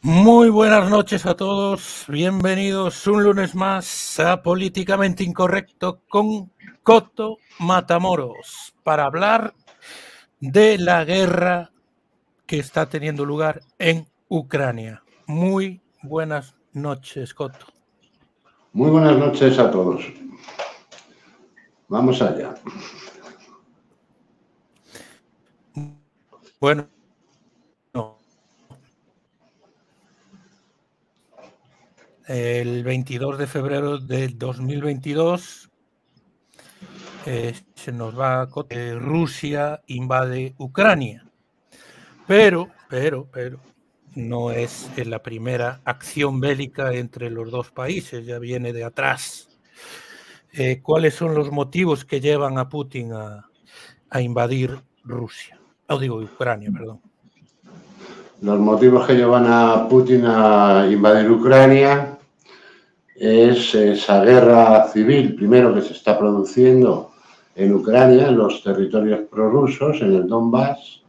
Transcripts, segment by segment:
Muy buenas noches a todos, bienvenidos un lunes más a Políticamente Incorrecto con Coto Matamoros para hablar de la guerra que está teniendo lugar en Ucrania. Muy buenas noches, Coto. Muy buenas noches a todos. Vamos allá. Bueno, el 22 de febrero del 2022 se nos va Rusia invade Ucrania. Pero no es la primera acción bélica entre los dos países, ya viene de atrás. ¿Cuáles son los motivos que llevan a Putin a invadir Rusia? Ucrania, perdón. Los motivos que llevan a Putin a invadir Ucrania es esa guerra civil, primero que se está produciendo en Ucrania, en los territorios prorrusos, en el Donbass,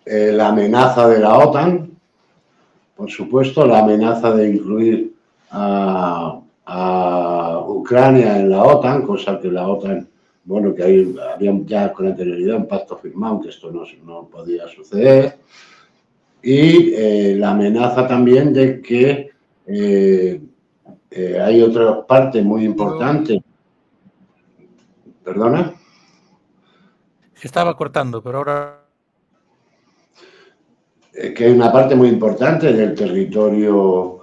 la amenaza de la OTAN, por supuesto, la amenaza de incluir a Ucrania en la OTAN, cosa que la OTAN, bueno, que ahí había ya con anterioridad un pacto firmado, que esto no podía suceder, y la amenaza también de que hay otra parte muy importante. ¿Perdona? Se estaba cortando, pero ahora... Que hay una parte muy importante del territorio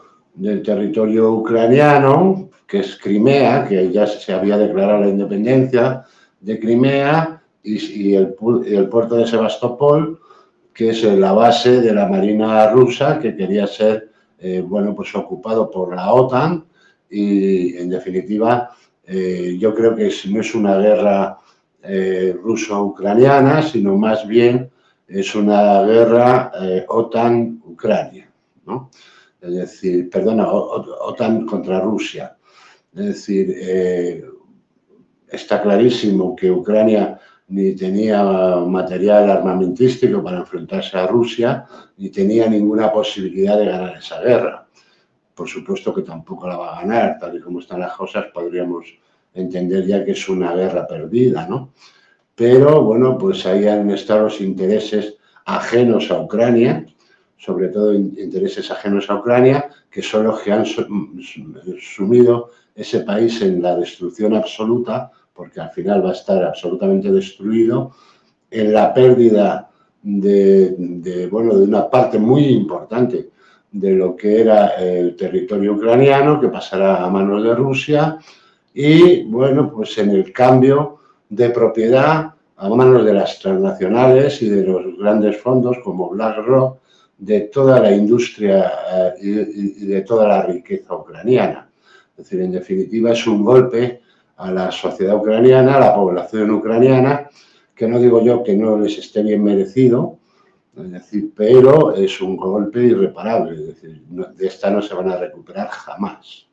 ucraniano, que es Crimea, que ya se había declarado la independencia de Crimea, y el puerto de Sebastopol, que es la base de la Marina rusa, que quería ser pues ocupado por la OTAN, y en definitiva yo creo que no es una guerra ruso-ucraniana, sino más bien es una guerra OTAN-Ucrania, ¿no? Es decir, perdona, OTAN contra Rusia. Es decir, está clarísimo que Ucrania ni tenía material armamentístico para enfrentarse a Rusia, ni tenía ninguna posibilidad de ganar esa guerra. Por supuesto que tampoco la va a ganar, tal y como están las cosas, podríamos entender ya que es una guerra perdida, ¿no? Pero, bueno, pues ahí han estado los intereses ajenos a Ucrania, sobre todo intereses ajenos a Ucrania, que son los que han sumido ese país en la destrucción absoluta, porque al final va a estar absolutamente destruido, en la pérdida de una parte muy importante de lo que era el territorio ucraniano, que pasará a manos de Rusia, y, bueno, pues en el cambio de propiedad a manos de las transnacionales y de los grandes fondos como BlackRock, de toda la industria y de toda la riqueza ucraniana. Es decir, en definitiva, es un golpe a la sociedad ucraniana, a la población ucraniana, que no digo yo que no les esté bien merecido, es decir, pero es un golpe irreparable, es decir, de esta no se van a recuperar jamás,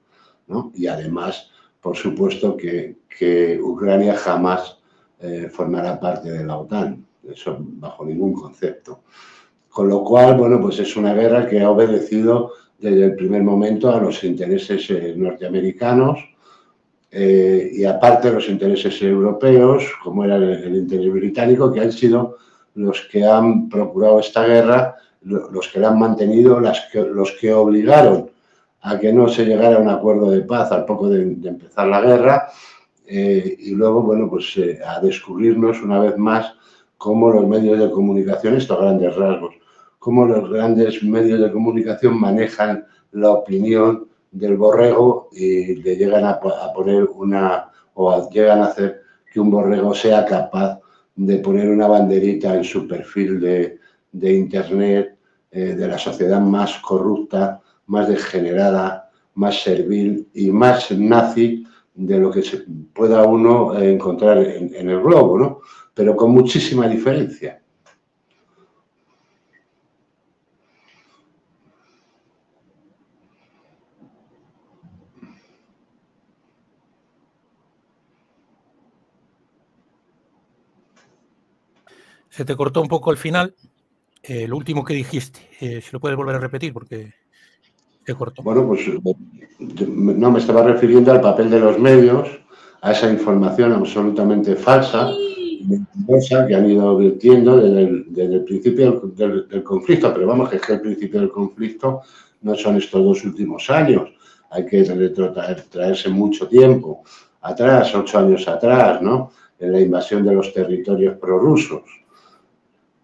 ¿no? Y además, por supuesto, que Ucrania jamás formará parte de la OTAN, eso bajo ningún concepto. Con lo cual, bueno, pues es una guerra que ha obedecido desde el primer momento a los intereses norteamericanos y aparte los intereses europeos, como era el interés británico, que han sido los que han procurado esta guerra, los que la han mantenido, los que obligaron a que no se llegara a un acuerdo de paz al poco de empezar la guerra, y luego, bueno, pues a descubrirnos una vez más cómo los medios de comunicación, estos grandes rasgos, cómo los grandes medios de comunicación manejan la opinión del borrego y le llegan a poner llegan a hacer que un borrego sea capaz de poner una banderita en su perfil de Internet de la sociedad más corrupta, más degenerada, más servil y más nazi de lo que se pueda uno encontrar en el globo, ¿no? Pero con muchísima diferencia. Se te cortó un poco al final. Lo último que dijiste, si lo puedes volver a repetir porque se cortó. Bueno, pues no me estaba refiriendo al papel de los medios, a esa información absolutamente falsa y mentirosa que han ido vertiendo desde el principio del conflicto. Pero vamos, que es que el principio del conflicto no son estos 2 últimos años. Hay que traerse mucho tiempo atrás, 8 años atrás, ¿no? En la invasión de los territorios prorrusos.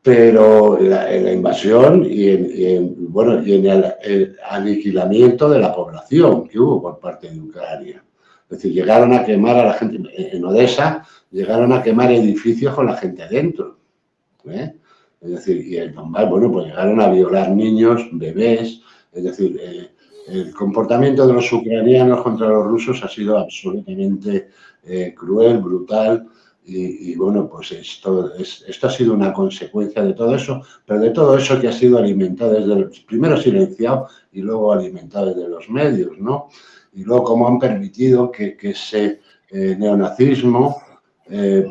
Pero en la invasión y en el aniquilamiento de la población que hubo por parte de Ucrania. Es decir, llegaron a quemar a la gente, en Odessa, llegaron a quemar edificios con la gente dentro. Es decir, y en Donbass, bueno, pues llegaron a violar niños, bebés. Es decir, el comportamiento de los ucranianos contra los rusos ha sido absolutamente cruel, brutal. Y bueno, pues esto ha sido una consecuencia de todo eso, pero de todo eso que ha sido alimentado primero silenciado y luego alimentado desde los medios, ¿no? Y luego cómo han permitido que ese neonazismo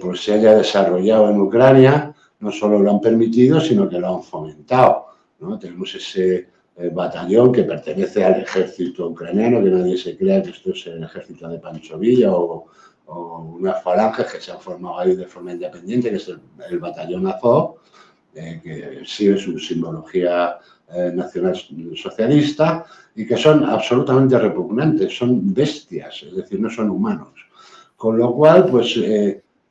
pues se haya desarrollado en Ucrania. No solo lo han permitido, sino que lo han fomentado, ¿no? Tenemos ese batallón que pertenece al ejército ucraniano, que nadie se crea que esto es el ejército de Pancho Villa o unas falanges que se han formado ahí de forma independiente, que es el batallón Azov, que sigue su simbología nacional socialista y que son absolutamente repugnantes, son bestias, es decir, no son humanos. Con lo cual, pues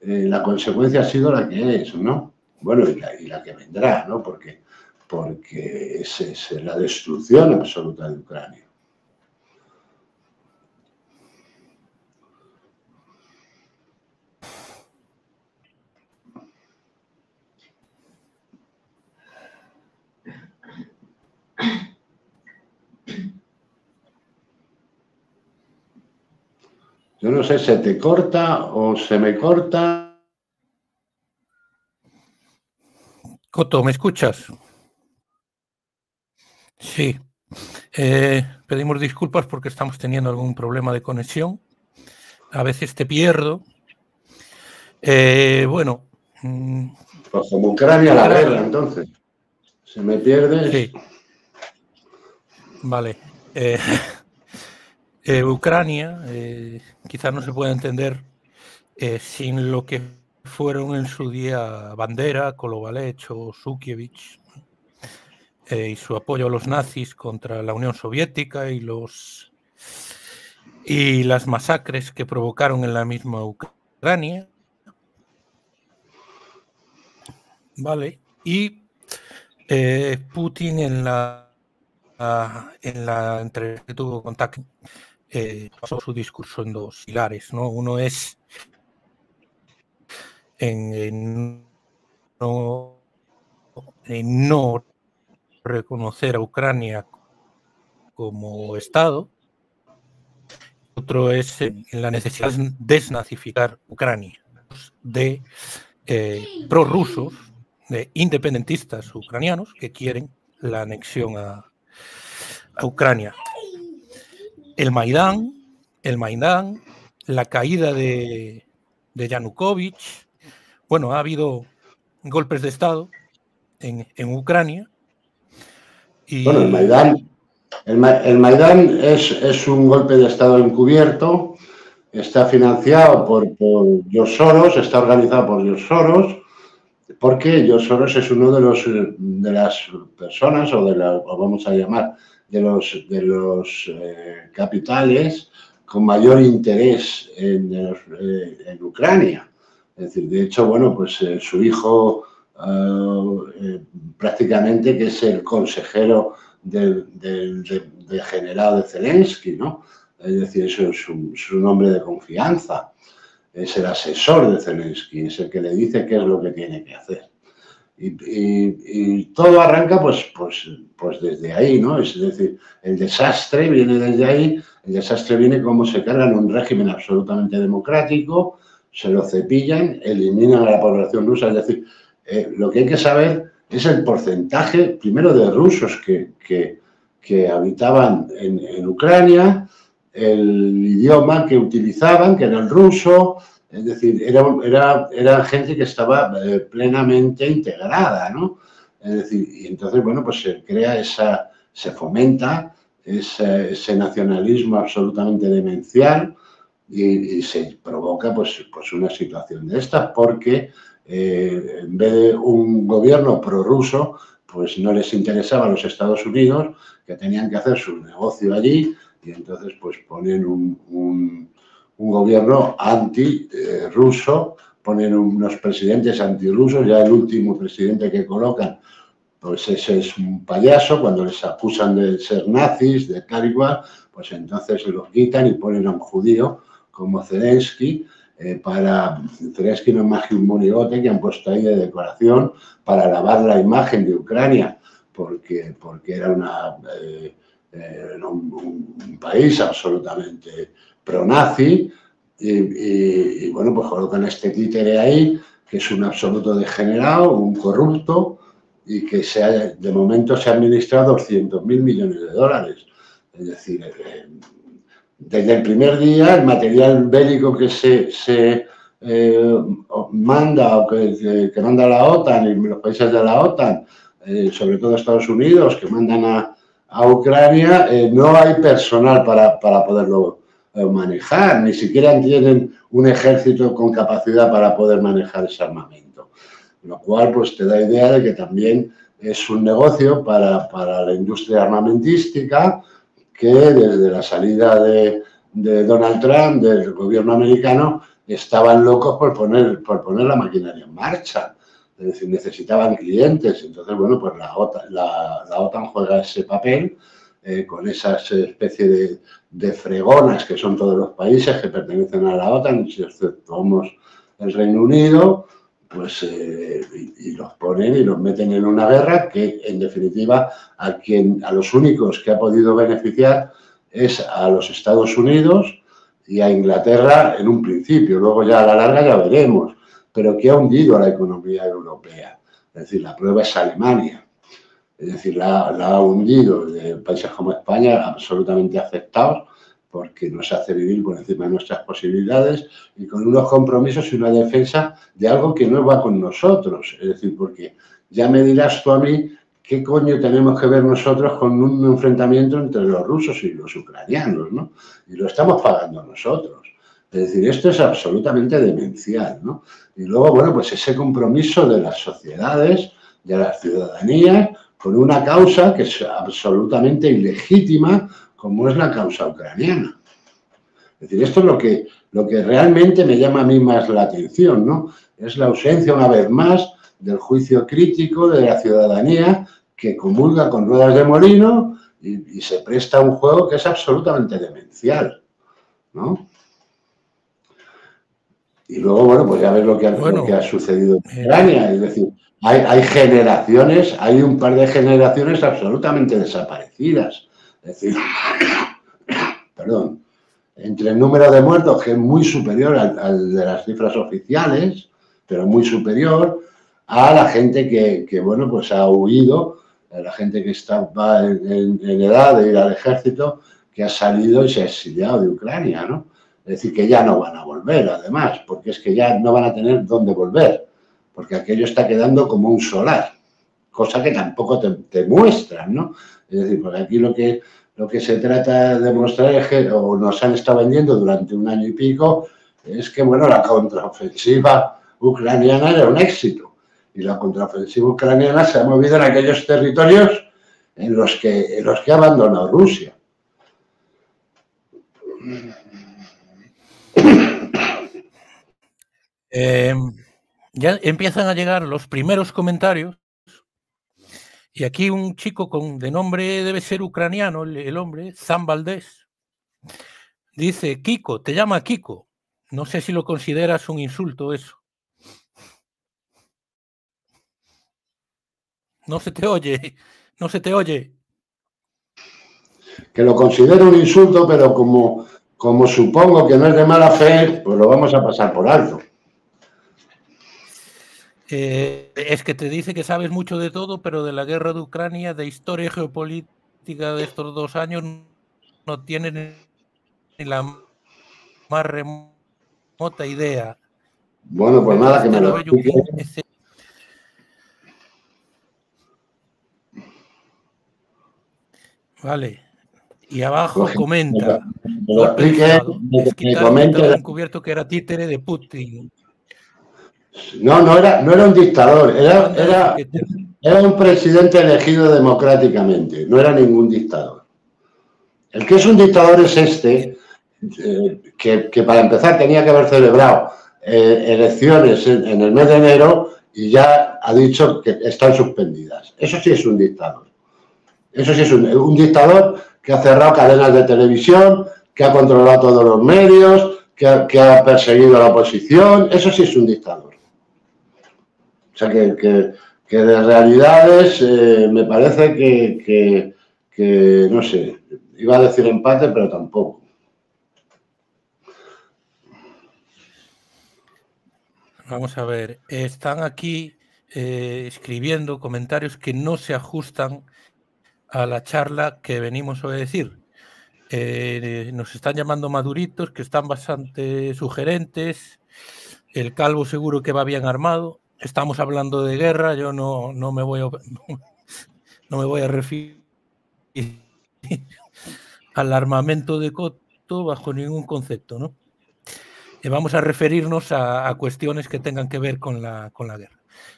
la consecuencia ha sido la que es, ¿no? Bueno, y la que vendrá, ¿no? Porque es la destrucción absoluta de Ucrania. Yo no sé, ¿se te corta o se me corta? Coto, ¿me escuchas? Sí. Pedimos disculpas porque estamos teniendo algún problema de conexión. A veces te pierdo. Bueno. Pues como Ucrania la guerra, entonces. Se me pierde. Sí. Vale. Ucrania quizás no se pueda entender sin lo que fueron en su día Bandera, Kolovalech o Shukievich y su apoyo a los nazis contra la Unión Soviética y las masacres que provocaron en la misma Ucrania. Vale. Y Putin en la entrevista que tuvo con TAC pasó su discurso en 2 pilares, ¿no? Uno es en no reconocer a Ucrania como Estado. Otro es en la necesidad de desnazificar Ucrania, de prorrusos, de independentistas ucranianos que quieren la anexión a Ucrania. El Maidán, la caída de Yanukovych. Bueno, ha habido golpes de Estado en Ucrania. Y... Bueno, el Maidán es un golpe de Estado encubierto, está financiado por George Soros, está organizado por George Soros, porque George Soros es uno de las personas, o vamos a llamar, de los capitales con mayor interés en Ucrania. Es decir, de hecho, bueno, pues su hijo prácticamente que es el consejero del general de Zelensky, ¿no? Es decir, eso es un hombre de confianza. Es el asesor de Zelensky, es el que le dice qué es lo que tiene que hacer. Y todo arranca pues desde ahí, ¿no? Es decir, el desastre viene desde ahí, el desastre viene como se cargan un régimen absolutamente democrático, se lo cepillan, eliminan a la población rusa. Es decir, lo que hay que saber es el porcentaje, primero, de rusos que habitaban en Ucrania, el idioma que utilizaban, que era el ruso. Es decir, era gente que estaba plenamente integrada, ¿no? Es decir, y entonces, bueno, pues se crea se fomenta ese nacionalismo absolutamente demencial y se provoca pues una situación de estas porque en vez de un gobierno prorruso, pues no les interesaba a los Estados Unidos, que tenían que hacer su negocio allí, y entonces pues ponen un gobierno anti-ruso, ponen unos presidentes antirrusos. Ya el último presidente que colocan, pues ese es un payaso. Cuando les acusan de ser nazis, de tal y cual, pues entonces lo quitan y ponen a un judío como Zelensky. Zelensky no es más que un monigote que han puesto ahí de decoración para lavar la imagen de Ucrania, porque era un país absolutamente pro-nazi, y bueno, pues colocan este títere ahí, que es un absoluto degenerado, un corrupto, y que de momento se ha administrado 200.000 millones de dólares. Es decir, desde el primer día, el material bélico que se manda, o que manda la OTAN y los países de la OTAN, sobre todo Estados Unidos, que mandan a Ucrania, no hay personal para poderlo manejar, ni siquiera tienen un ejército con capacidad para poder manejar ese armamento. Lo cual pues te da idea de que también es un negocio para la industria armamentística, que desde la salida de Donald Trump, del gobierno americano, estaban locos por poner la maquinaria en marcha. Es decir, necesitaban clientes. Entonces, bueno, pues la OTAN juega ese papel con esas especie de fregonas que son todos los países que pertenecen a la OTAN, si exceptuamos el Reino Unido, pues y los ponen y los meten en una guerra que, en definitiva, a los únicos que ha podido beneficiar es a los Estados Unidos y a Inglaterra en un principio. Luego ya a la larga ya veremos, pero que ha hundido a la economía europea. Es decir, la prueba es Alemania. Es decir, la ha hundido. Países como España absolutamente afectados, porque nos hace vivir por encima de nuestras posibilidades y con unos compromisos y una defensa de algo que no va con nosotros. Es decir, porque ya me dirás tú a mí qué coño tenemos que ver nosotros con un enfrentamiento entre los rusos y los ucranianos, ¿no? Y lo estamos pagando nosotros. Es decir, esto es absolutamente demencial, ¿no? Y luego, bueno, pues ese compromiso de las sociedades, de las ciudadanías, con una causa que es absolutamente ilegítima, como es la causa ucraniana. Es decir, esto es lo que realmente me llama a mí más la atención, ¿no? Es la ausencia, una vez más, del juicio crítico de la ciudadanía, que comulga con ruedas de molino y se presta a un juego que es absolutamente demencial, ¿no? Y luego, bueno, pues ya ves lo que ha sucedido en Ucrania. Es decir, hay generaciones, hay un par de generaciones absolutamente desaparecidas. Es decir, perdón, entre el número de muertos, que es muy superior al de las cifras oficiales, pero muy superior, a la gente que bueno, pues ha huido, a la gente que va en edad de ir al ejército, que ha salido y se ha exiliado de Ucrania, ¿no? Es decir, que ya no van a volver, además, porque es que ya no van a tener dónde volver, porque aquello está quedando como un solar, cosa que tampoco te muestran, ¿no? Es decir, porque aquí lo que se trata de mostrar es que, o nos han estado vendiendo durante un año y pico, es que, bueno, la contraofensiva ucraniana era un éxito. Y la contraofensiva ucraniana se ha movido en aquellos territorios en los que ha abandonado Rusia. Ya empiezan a llegar los primeros comentarios. Y aquí un chico de nombre, debe ser ucraniano, el hombre, Zan Valdés, dice: Kiko, te llama Kiko. No sé si lo consideras un insulto eso. No se te oye, no se te oye. Que lo considero un insulto, pero como supongo que no es de mala fe, pues lo vamos a pasar por alto. Es que te dice que sabes mucho de todo, pero de la guerra de Ucrania, de historia geopolítica de estos 2 años, no tiene ni la más remota idea. Bueno, pues nada, que me lo explique. Vale. Y abajo Pues, comenta, me lo explique, me estaba encubierto que era títere de Putin. No era un dictador, era un presidente elegido democráticamente, no era ningún dictador. El que es un dictador es este, que para empezar tenía que haber celebrado elecciones en el mes de enero y ya ha dicho que están suspendidas. Eso sí es un dictador. Eso sí es un dictador que ha cerrado cadenas de televisión, que ha controlado todos los medios, que ha perseguido a la oposición. Eso sí es un dictador. O sea que de realidades me parece que, no sé, iba a decir empate, pero tampoco. Vamos a ver, están aquí escribiendo comentarios que no se ajustan a la charla que venimos a decir. Nos están llamando maduritos, que están bastante sugerentes. El Calvo seguro que va bien armado. Estamos hablando de guerra, yo no me voy a referir al armamento de Coto bajo ningún concepto, ¿no? Vamos a referirnos a cuestiones que tengan que ver con la guerra.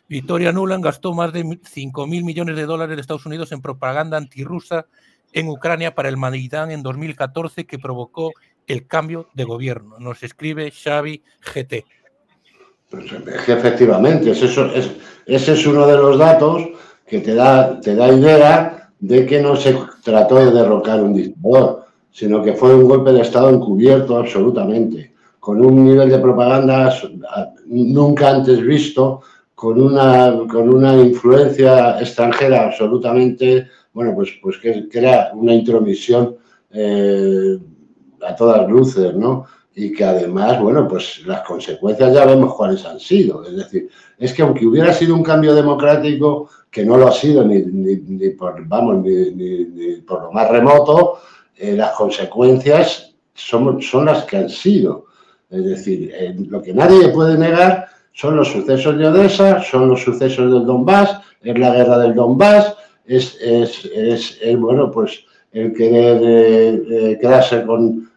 Victoria Nuland gastó más de 5.000 millones de dólares de Estados Unidos en propaganda antirrusa en Ucrania para el Maidán en 2014 que provocó el cambio de gobierno. Nos escribe Xavi GT. Pues es que efectivamente, ese es uno de los datos que te da idea de que no se trató de derrocar un dictador, sino que fue un golpe de Estado encubierto absolutamente, con un nivel de propaganda nunca antes visto, con una influencia extranjera absolutamente, bueno, pues que era una intromisión a todas luces, ¿no? Y que además, bueno, pues las consecuencias ya vemos cuáles han sido. Es decir, es que aunque hubiera sido un cambio democrático, que no lo ha sido ni por lo más remoto, las consecuencias son las que han sido. Es decir, lo que nadie puede negar son los sucesos de Odessa, son los sucesos del Donbass, es la guerra del Donbass, es bueno, pues el querer quedarse con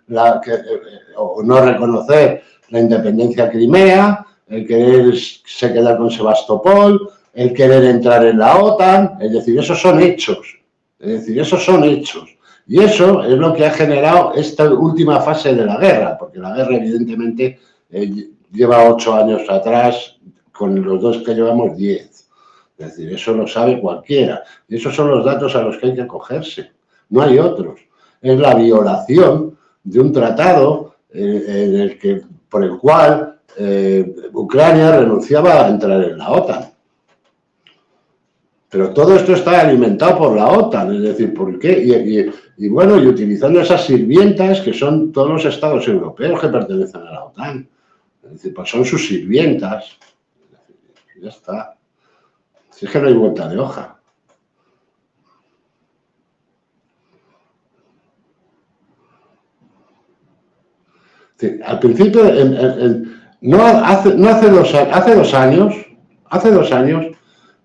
o no reconocer la independencia de Crimea, el quererse quedar con Sebastopol, el querer entrar en la OTAN, es decir, esos son hechos. Y eso es lo que ha generado esta última fase de la guerra, porque la guerra evidentemente lleva 8 años atrás, con los dos que llevamos 10. Es decir, eso lo sabe cualquiera. Y esos son los datos a los que hay que acogerse. No hay otros. Es la violación de un tratado por el cual Ucrania renunciaba a entrar en la OTAN. Pero todo esto está alimentado por la OTAN, es decir, ¿por qué? Y bueno, y utilizando esas sirvientas que son todos los estados europeos que pertenecen a la OTAN. Es decir, pues son sus sirvientas. Ya está. Si es que no hay vuelta de hoja. Al principio, hace dos años,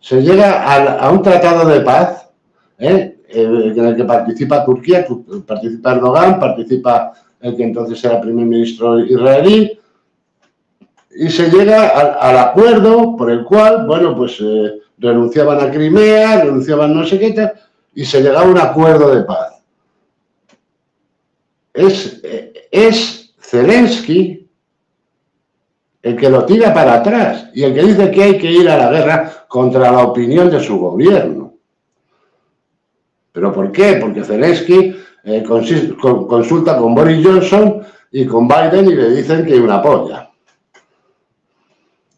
se llega a un tratado de paz, en el que participa Turquía, participa Erdogan, participa el que entonces era primer ministro israelí, y se llega al acuerdo por el cual, bueno, pues renunciaban a Crimea, renunciaban no sé qué tal, y se llegaba a un acuerdo de paz. Es Zelensky el que lo tira para atrás y el que dice que hay que ir a la guerra contra la opinión de su gobierno. ¿Pero por qué? Porque Zelensky consulta con Boris Johnson y con Biden y le dicen que hay una polla.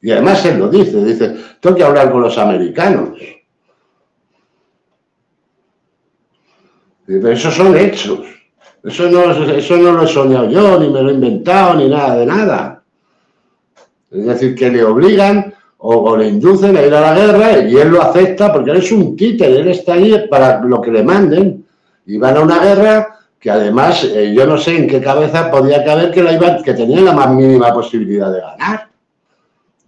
Y además él lo dice, tengo que hablar con los americanos. Pero esos son hechos. Eso no lo he soñado yo, ni me lo he inventado, ni nada de nada. Es decir, que le obligan o le inducen a ir a la guerra y él lo acepta porque él es un títere, él está ahí para lo que le manden. Y van a una guerra que además yo no sé en qué cabeza podía caber que tenían la más mínima posibilidad de ganar.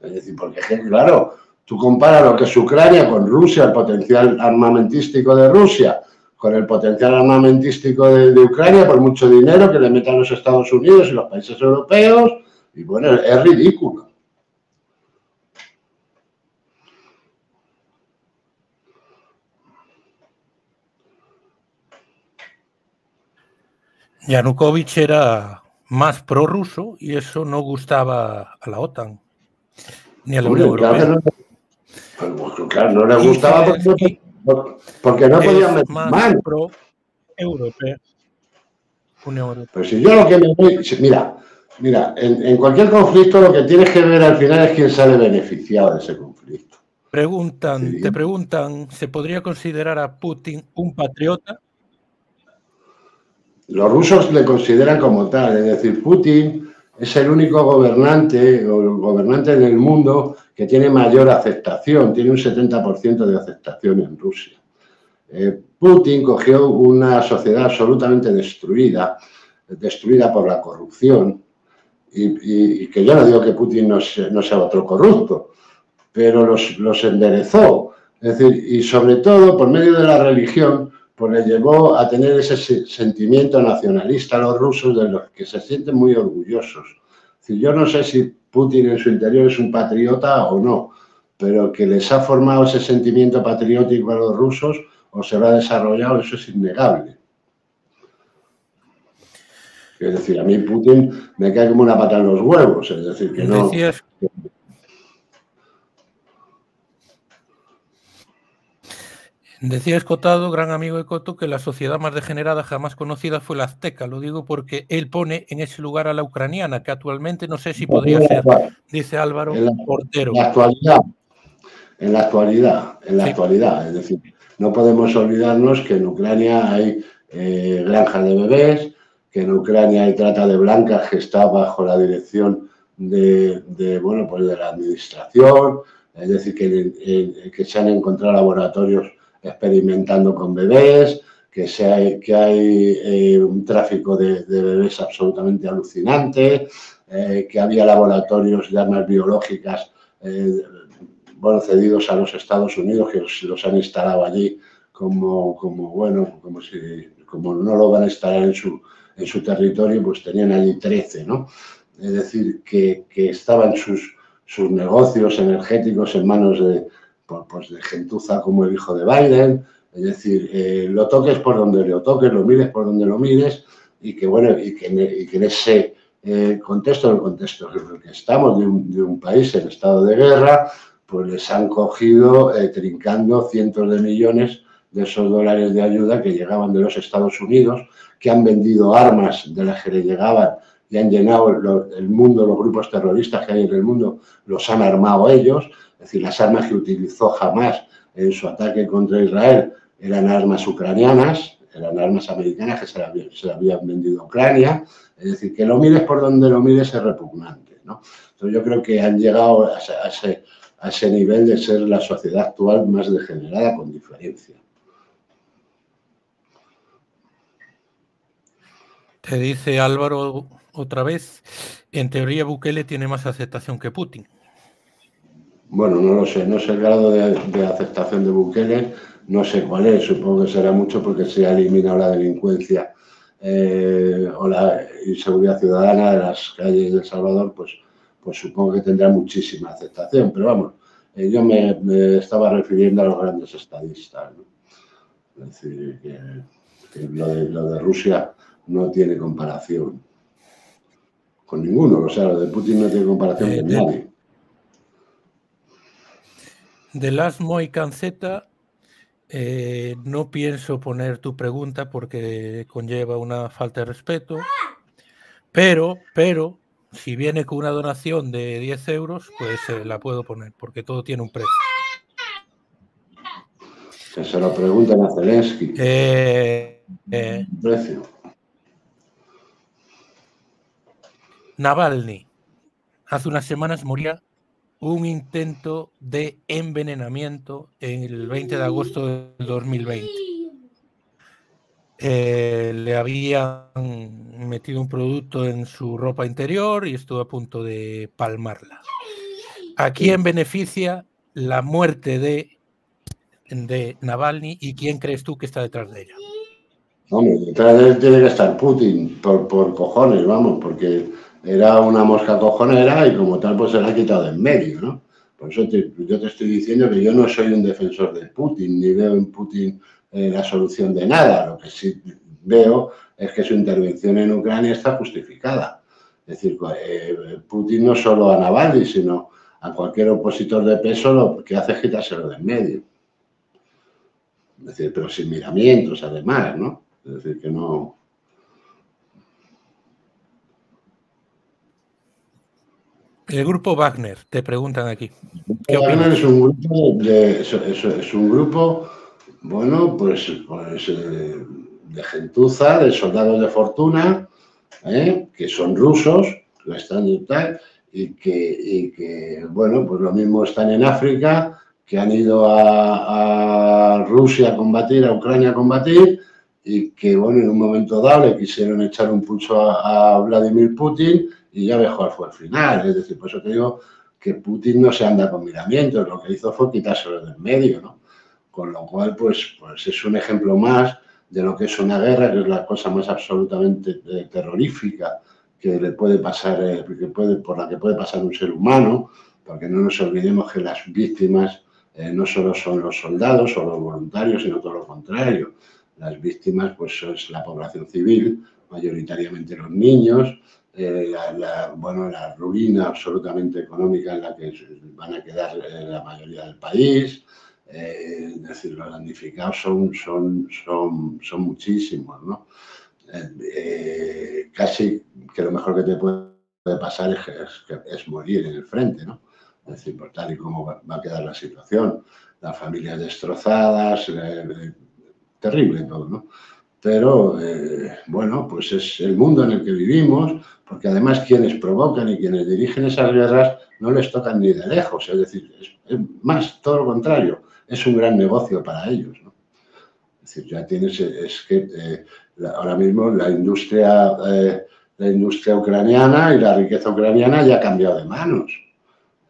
Es decir, porque claro, tú comparas lo que es Ucrania con Rusia, el potencial armamentístico de Rusia, con el potencial armamentístico de Ucrania, por mucho dinero que le metan los Estados Unidos y los países europeos, y bueno, es ridículo. Yanukovych era más prorruso y eso no gustaba a la OTAN ni a la Unión Europea. Claro, no le gustaba porque no podían meter mano. Pro-europea. Pero si yo lo que me voy... Mira, en cualquier conflicto lo que tienes que ver al final es quién sale beneficiado de ese conflicto. Te preguntan, ¿se podría considerar a Putin un patriota? Los rusos le consideran como tal, es decir, Putin es el único gobernante o el gobernante en el mundo que tiene mayor aceptación, tiene un 70% de aceptación en Rusia. Putin cogió una sociedad absolutamente destruida por la corrupción, y que yo no digo que Putin no sea otro corrupto, pero los enderezó, es decir, y sobre todo por medio de la religión, pues le llevó a tener ese sentimiento nacionalista a los rusos de los que se sienten muy orgullosos. Es decir, yo no sé si Putin en su interior es un patriota o no, pero que les ha formado ese sentimiento patriótico a los rusos o se lo ha desarrollado, eso es innegable. Es decir, a mí Putin me cae como una pata en los huevos, es decir, que no... Decía Escotado, gran amigo de Coto, que la sociedad más degenerada jamás conocida fue la azteca. Lo digo porque él pone en ese lugar a la ucraniana, que actualmente no sé si podría ser, dice Álvaro, portero. En la actualidad, es decir, no podemos olvidarnos que en Ucrania hay granjas de bebés, que en Ucrania hay trata de blancas que está bajo la dirección de la administración, es decir, que se han encontrado laboratorios experimentando con bebés, que hay un tráfico de bebés absolutamente alucinante, que había laboratorios de armas biológicas cedidos a los Estados Unidos, que los han instalado allí como no lo van a instalar en su territorio, pues tenían allí 13, ¿no? Es decir, que estaban sus negocios energéticos en manos de gentuza como el hijo de Biden. Es decir, lo toques por donde lo toques, lo mires por donde lo mires, y que en ese contexto, en el contexto en el que estamos, de un país en estado de guerra, pues les han cogido trincando cientos de millones de esos dólares de ayuda que llegaban de los Estados Unidos, que han vendido armas de las que le llegaban y han llenado el mundo, los grupos terroristas que hay en el mundo, los han armado ellos. Es decir, las armas que utilizó Hamás en su ataque contra Israel eran armas ucranianas, eran armas americanas que se le habían vendido a Ucrania. Es decir, que lo mires por donde lo mires es repugnante, ¿no? Entonces yo creo que han llegado a ese nivel de ser la sociedad actual más degenerada, con diferencia. Te dice Álvaro otra vez, en teoría Bukele tiene más aceptación que Putin. Bueno, no lo sé, no sé el grado de aceptación de Bukele, no sé cuál es, supongo que será mucho porque se ha eliminado la delincuencia o la inseguridad ciudadana de las calles de El Salvador, pues supongo que tendrá muchísima aceptación, pero vamos, yo me estaba refiriendo a los grandes estadistas, ¿no? Es decir, que lo de Rusia no tiene comparación con ninguno, o sea, lo de Putin no tiene comparación con nadie. De Last Mohican Z, no pienso poner tu pregunta porque conlleva una falta de respeto, pero si viene con una donación de 10 euros, pues la puedo poner, porque todo tiene un precio. Que se lo pregunten a Zelensky. Precio. Navalny. Hace unas semanas moría un intento de envenenamiento en el 20 de agosto del 2020. Le habían metido un producto en su ropa interior y estuvo a punto de palmarla. ¿A quién beneficia la muerte de Navalny y quién crees tú que está detrás de ella? Hombre, detrás de él tiene que estar Putin, por cojones, vamos, porque era una mosca cojonera y como tal pues se la ha quitado de en medio, ¿no? Por eso yo te estoy diciendo que yo no soy un defensor de Putin, ni veo en Putin la solución de nada. Lo que sí veo es que su intervención en Ucrania está justificada. Es decir, Putin no solo a Navalny, sino a cualquier opositor de peso lo que hace es quitárselo de en medio. Es decir, pero sin miramientos además, ¿no? Es decir, que no... El grupo Wagner, te preguntan aquí. ¿Qué Wagner es un grupo es un grupo, bueno, pues de gentuza, de soldados de fortuna, que son rusos, que están y tal, y que, bueno, pues lo mismo están en África, que han ido a Rusia a combatir, a Ucrania a combatir, y que, bueno, en un momento dado le quisieron echar un pulso a Vladimir Putin y ya ves cuál fue el final. Es decir, por eso te digo que Putin no se anda con miramientos, lo que hizo fue quitárselo del medio, ¿no? Con lo cual, pues es un ejemplo más de lo que es una guerra, que es la cosa más absolutamente terrorífica que le puede pasar, por la que puede pasar un ser humano, porque no nos olvidemos que las víctimas no solo son los soldados o los voluntarios, sino todo lo contrario. Las víctimas, pues, es la población civil, mayoritariamente los niños, la ruina absolutamente económica en la que van a quedar la mayoría del país. Es decir, los damnificados son muchísimos, ¿no? Casi que lo mejor que te puede pasar es morir en el frente, ¿no? Es decir, por tal y como va a quedar la situación. Las familias destrozadas, terrible todo, ¿no? Pero, bueno, pues es el mundo en el que vivimos, porque además quienes provocan y quienes dirigen esas guerras no les tocan ni de lejos, es decir, es más todo lo contrario, es un gran negocio para ellos, ¿no? Es decir, ya tienes, es que ahora mismo la industria ucraniana y la riqueza ucraniana ya ha cambiado de manos,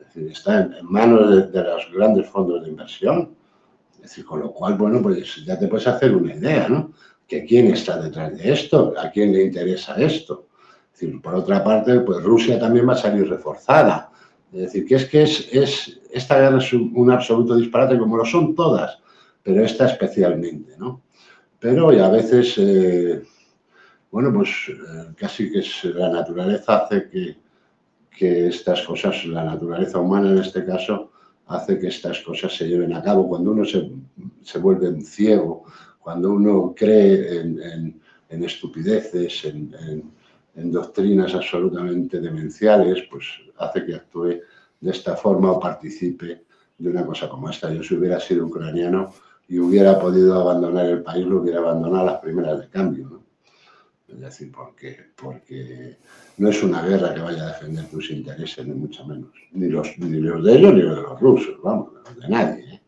es decir, está en manos de los grandes fondos de inversión. Es decir, con lo cual, bueno, pues ya te puedes hacer una idea, ¿no? Que quién está detrás de esto, a quién le interesa esto. Es decir, por otra parte, pues Rusia también va a salir reforzada. Es decir, que esta guerra es un absoluto disparate, como lo son todas, pero esta especialmente, ¿no? Pero y a veces, bueno, pues casi que la naturaleza hace que estas cosas, la naturaleza humana en este caso, hace que estas cosas se lleven a cabo. Cuando uno se vuelve un ciego, cuando uno cree en estupideces, en doctrinas absolutamente demenciales, pues hace que actúe de esta forma o participe de una cosa como esta. Yo si hubiera sido ucraniano y hubiera podido abandonar el país, lo hubiera abandonado a las primeras de cambio, ¿no? Es decir, porque no es una guerra que vaya a defender tus intereses, ni mucho menos. Ni los de ellos, ni los de los rusos, vamos, de nadie, ¿eh?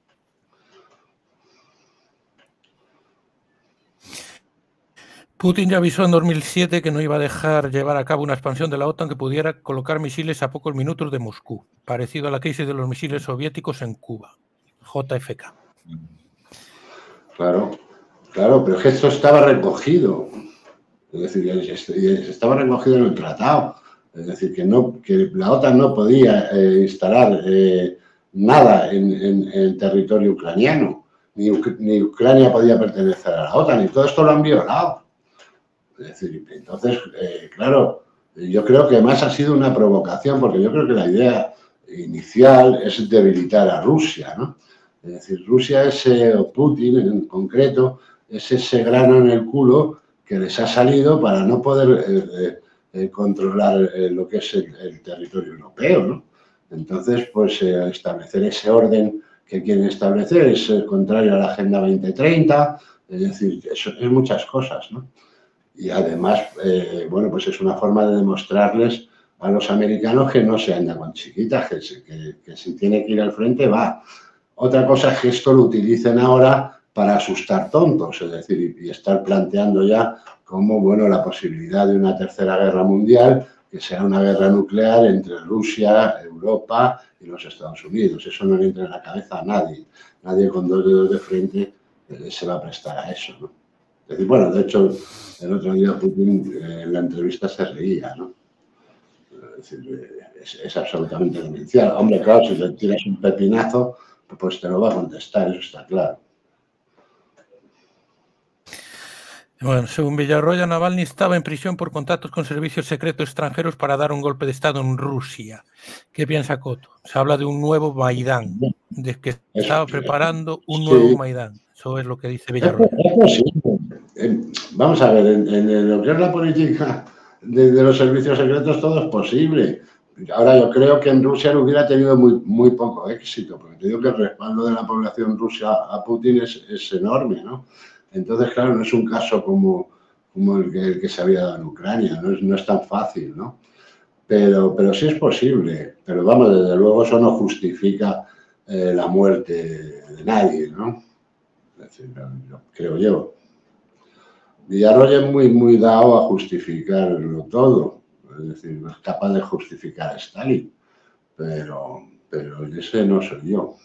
Putin ya avisó en 2007 que no iba a dejar llevar a cabo una expansión de la OTAN que pudiera colocar misiles a pocos minutos de Moscú, parecido a la crisis de los misiles soviéticos en Cuba. JFK. Claro, pero es que esto estaba recogido. Es decir, estaba recogido en el tratado. Es decir, que la OTAN no podía instalar nada en territorio ucraniano, ni Ucrania podía pertenecer a la OTAN, y todo esto lo han violado. Es decir, entonces, claro, yo creo que más ha sido una provocación, porque yo creo que la idea inicial es debilitar a Rusia, ¿no? Es decir, Rusia o Putin en concreto, es ese grano en el culo que les ha salido para no poder controlar lo que es el territorio europeo, ¿no? Entonces, pues establecer ese orden que quieren establecer es contrario a la Agenda 2030, es decir, es muchas cosas, ¿no? Y además, bueno, pues es una forma de demostrarles a los americanos que no se anda con chiquitas, que si tiene que ir al frente va. Otra cosa es que esto lo utilicen ahora para asustar tontos, es decir, y estar planteando ya como, bueno, la posibilidad de una tercera guerra mundial, que sea una guerra nuclear entre Rusia, Europa y los Estados Unidos. Eso no le entra en la cabeza a nadie. Nadie con dos dedos de frente se va a prestar a eso, ¿no? Es decir, bueno, de hecho, el otro día Putin en la entrevista se reía, ¿no? Es decir, es absolutamente demencial. Hombre, claro, si le tiras un pepinazo, pues te lo va a contestar, eso está claro. Bueno, según Villarroya, Navalny estaba en prisión por contactos con servicios secretos extranjeros para dar un golpe de Estado en Rusia. ¿Qué piensa Coto? Se habla de un nuevo Maidán, de que estaba preparando un nuevo Maidán. Eso es lo que dice Villarroya. Es posible. Vamos a ver, en lo que es la política de los servicios secretos todo es posible. Ahora yo creo que en Rusia no hubiera tenido muy poco éxito, porque te digo que el respaldo de la población rusa a Putin es enorme, ¿no? Entonces, claro, no es un caso como el que se había dado en Ucrania, no es tan fácil, ¿no? Pero sí es posible. Pero vamos, desde luego eso no justifica la muerte de nadie, ¿no? Es decir, creo yo. Villarroya es muy dado a justificarlo todo. Es decir, no es capaz de justificar a Stalin. Pero ese no soy yo.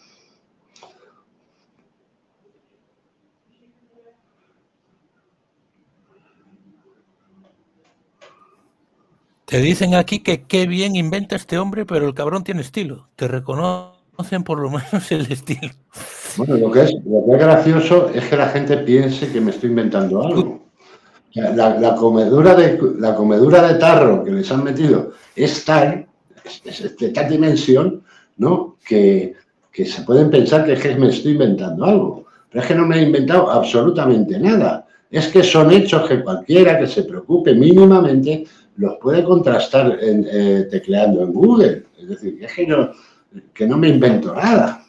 Te dicen aquí que qué bien inventa este hombre, pero el cabrón tiene estilo. Te reconocen por lo menos el estilo. Bueno, lo que es gracioso es que la gente piense que me estoy inventando algo. La comedura de tarro que les han metido es tal, de tal dimensión, ¿no? Que se pueden pensar que me estoy inventando algo. Pero es que no me he inventado absolutamente nada. Es que son hechos que cualquiera que se preocupe mínimamente los puede contrastar tecleando en Google. Es decir, es que no me invento nada.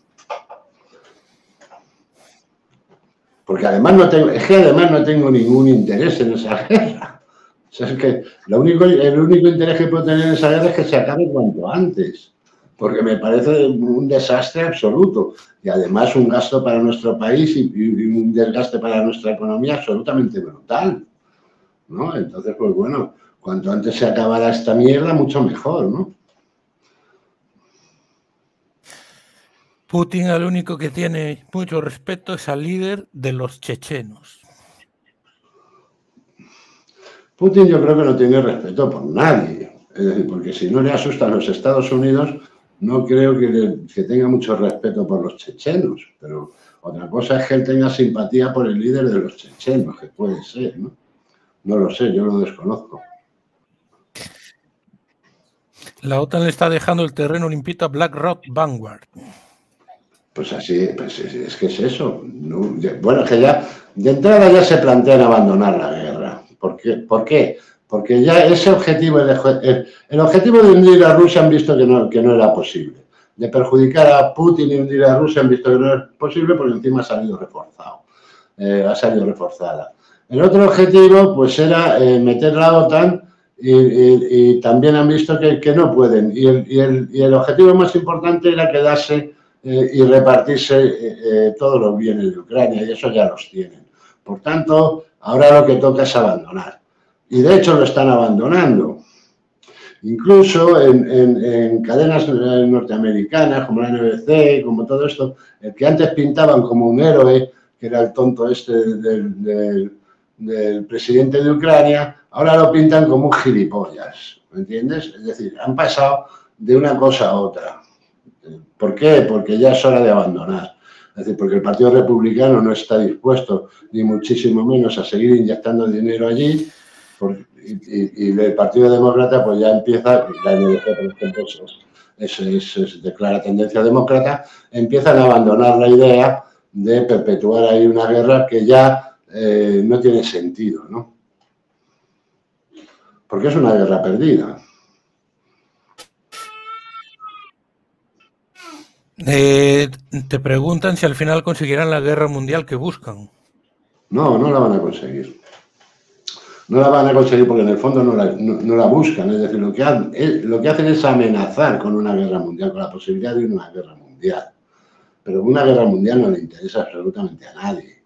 Porque además no tengo ningún interés en esa guerra. O sea, es que el único interés que puedo tener en esa guerra es que se acabe cuanto antes. Porque me parece un desastre absoluto. Y además un gasto para nuestro país y un desgaste para nuestra economía absolutamente brutal, ¿no? Entonces, pues bueno, cuanto antes se acabara esta mierda, mucho mejor, ¿no? Putin al único que tiene mucho respeto es al líder de los chechenos. Putin yo creo que no tiene respeto por nadie. Es decir, porque si no le asustan los Estados Unidos, no creo que tenga mucho respeto por los chechenos. Pero otra cosa es que él tenga simpatía por el líder de los chechenos, que puede ser, ¿no? No lo sé, yo lo desconozco. La OTAN le está dejando el terreno limpito a BlackRock Vanguard. Pues así, pues es que es eso. No, bueno, que ya de entrada ya se plantean abandonar la guerra. ¿Por qué? Porque ya ese objetivo, el objetivo de hundir a Rusia han visto que no era posible. De perjudicar a Putin y hundir a Rusia han visto que no era posible porque encima ha salido reforzado. Ha salido reforzada. El otro objetivo pues era meter la OTAN y también han visto que no pueden. Y el objetivo más importante era quedarse y repartirse todos los bienes de Ucrania, y eso ya los tienen. Por tanto, ahora lo que toca es abandonar. Y de hecho lo están abandonando. Incluso en cadenas norteamericanas, como la NBC, como todo esto, el que antes pintaban como un héroe, que era el tonto este del presidente de Ucrania, ahora lo pintan como un gilipollas, ¿me entiendes? Es decir, han pasado de una cosa a otra. ¿Por qué? Porque ya es hora de abandonar. Es decir, porque el Partido Republicano no está dispuesto, ni muchísimo menos, a seguir inyectando dinero allí, y el Partido Demócrata pues ya empieza, la NDC, por ejemplo, es de clara tendencia demócrata, empiezan a abandonar la idea de perpetuar ahí una guerra que ya no tiene sentido, ¿no? Porque es una guerra perdida. Te preguntan si al final conseguirán la guerra mundial que buscan. No la van a conseguir. No la van a conseguir porque en el fondo no la buscan. Es decir, lo que hacen es amenazar con una guerra mundial, con la posibilidad de una guerra mundial. Pero una guerra mundial no le interesa absolutamente a nadie.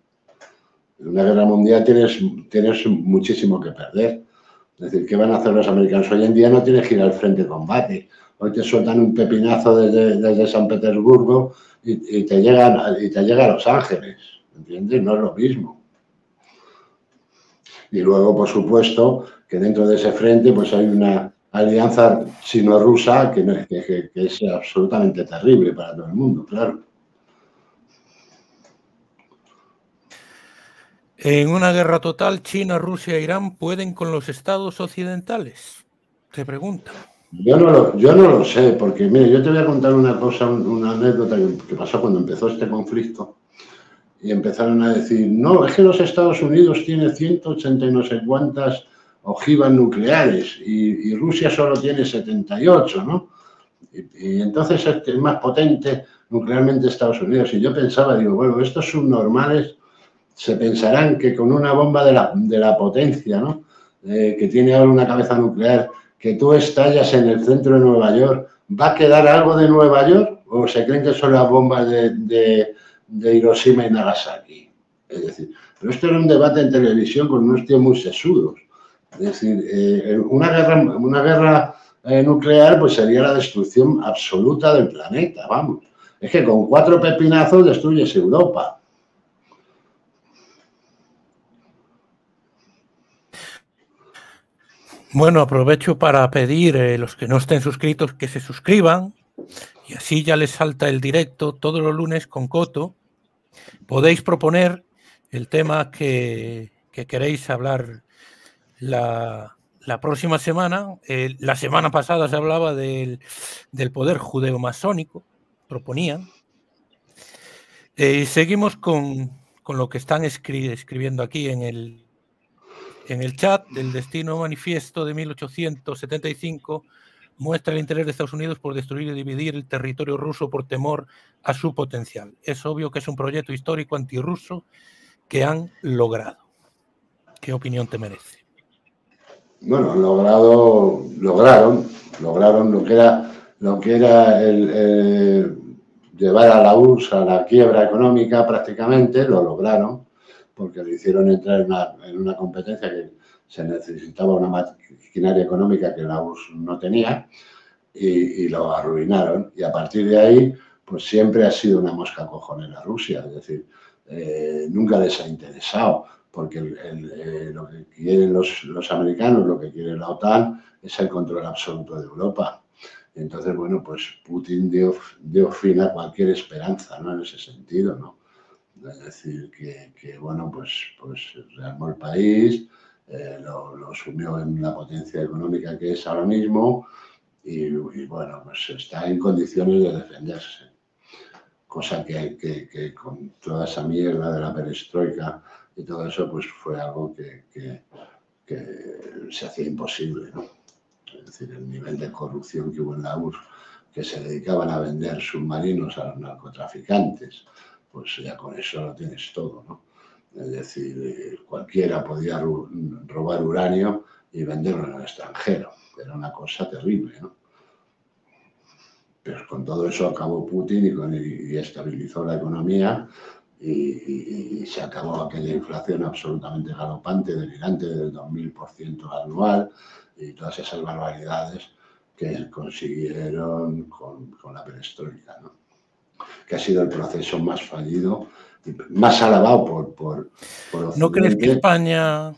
En una guerra mundial tienes muchísimo que perder. Es decir, ¿qué van a hacer los americanos? Hoy en día no tienes que ir al frente de combate. Hoy te sueltan un pepinazo desde San Petersburgo y te llega a Los Ángeles. ¿Entiendes? No es lo mismo. Y luego, por supuesto, que dentro de ese frente pues hay una alianza chino-rusa que es absolutamente terrible para todo el mundo, claro. En una guerra total, China, Rusia e Irán pueden con los estados occidentales. Se pregunta. Yo no lo sé, porque mire, yo te voy a contar una cosa, una anécdota que pasó cuando empezó este conflicto. Y empezaron a decir, no, es que los Estados Unidos tiene 180 y no sé cuántas ojivas nucleares y Rusia solo tiene 78, ¿no? Y entonces es más potente nuclearmente Estados Unidos. Y yo pensaba, digo, bueno, estos subnormales se pensarán que con una bomba de la potencia, ¿no? Que tiene ahora una cabeza nuclear, que tú estallas en el centro de Nueva York, ¿va a quedar algo de Nueva York? ¿O se creen que son las bombas de Hiroshima y Nagasaki? Es decir, pero esto era un debate en televisión con unos tíos muy sesudos. Es decir, una guerra nuclear pues sería la destrucción absoluta del planeta, vamos. Es que con 4 pepinazos destruyes Europa. Bueno, aprovecho para pedir a los que no estén suscritos que se suscriban y así ya les salta el directo todos los lunes con Coto. Podéis proponer el tema que queréis hablar la próxima semana. La semana pasada se hablaba del poder judeo-masónico, proponían. Seguimos con lo que están escribiendo aquí en el chat. Del Destino Manifiesto de 1875 muestra el interés de Estados Unidos por destruir y dividir el territorio ruso por temor a su potencial. Es obvio que es un proyecto histórico antirruso que han logrado. ¿Qué opinión te merece? Bueno, lograron lo que era el llevar a la URSS a la quiebra económica prácticamente, lo lograron, porque le hicieron entrar en una competencia que se necesitaba una maquinaria económica que la URSS no tenía y lo arruinaron. Y a partir de ahí, pues siempre ha sido una mosca cojonera Rusia, es decir, nunca les ha interesado, porque lo que quieren los americanos, lo que quiere la OTAN, es el control absoluto de Europa. Entonces, bueno, pues Putin dio fin a cualquier esperanza, ¿no? En ese sentido, ¿no? Es decir, que bueno, pues rearmó el país, lo sumió en la potencia económica que es ahora mismo y bueno, pues está en condiciones de defenderse. Cosa que con toda esa mierda de la perestroika y todo eso, pues fue algo que se hacía imposible, ¿no? Es decir, el nivel de corrupción que hubo en la URSS, que se dedicaban a vender submarinos a los narcotraficantes, pues ya con eso lo tienes todo, ¿no? Es decir, cualquiera podía robar uranio y venderlo en el extranjero. Era una cosa terrible, ¿no? Pero con todo eso acabó Putin y estabilizó la economía y se acabó aquella inflación absolutamente galopante, delirante del 2000% anual y todas esas barbaridades que consiguieron con la perestroika, ¿no? Que ha sido el proceso más fallido, más alabado por Occidente. ¿No crees que España...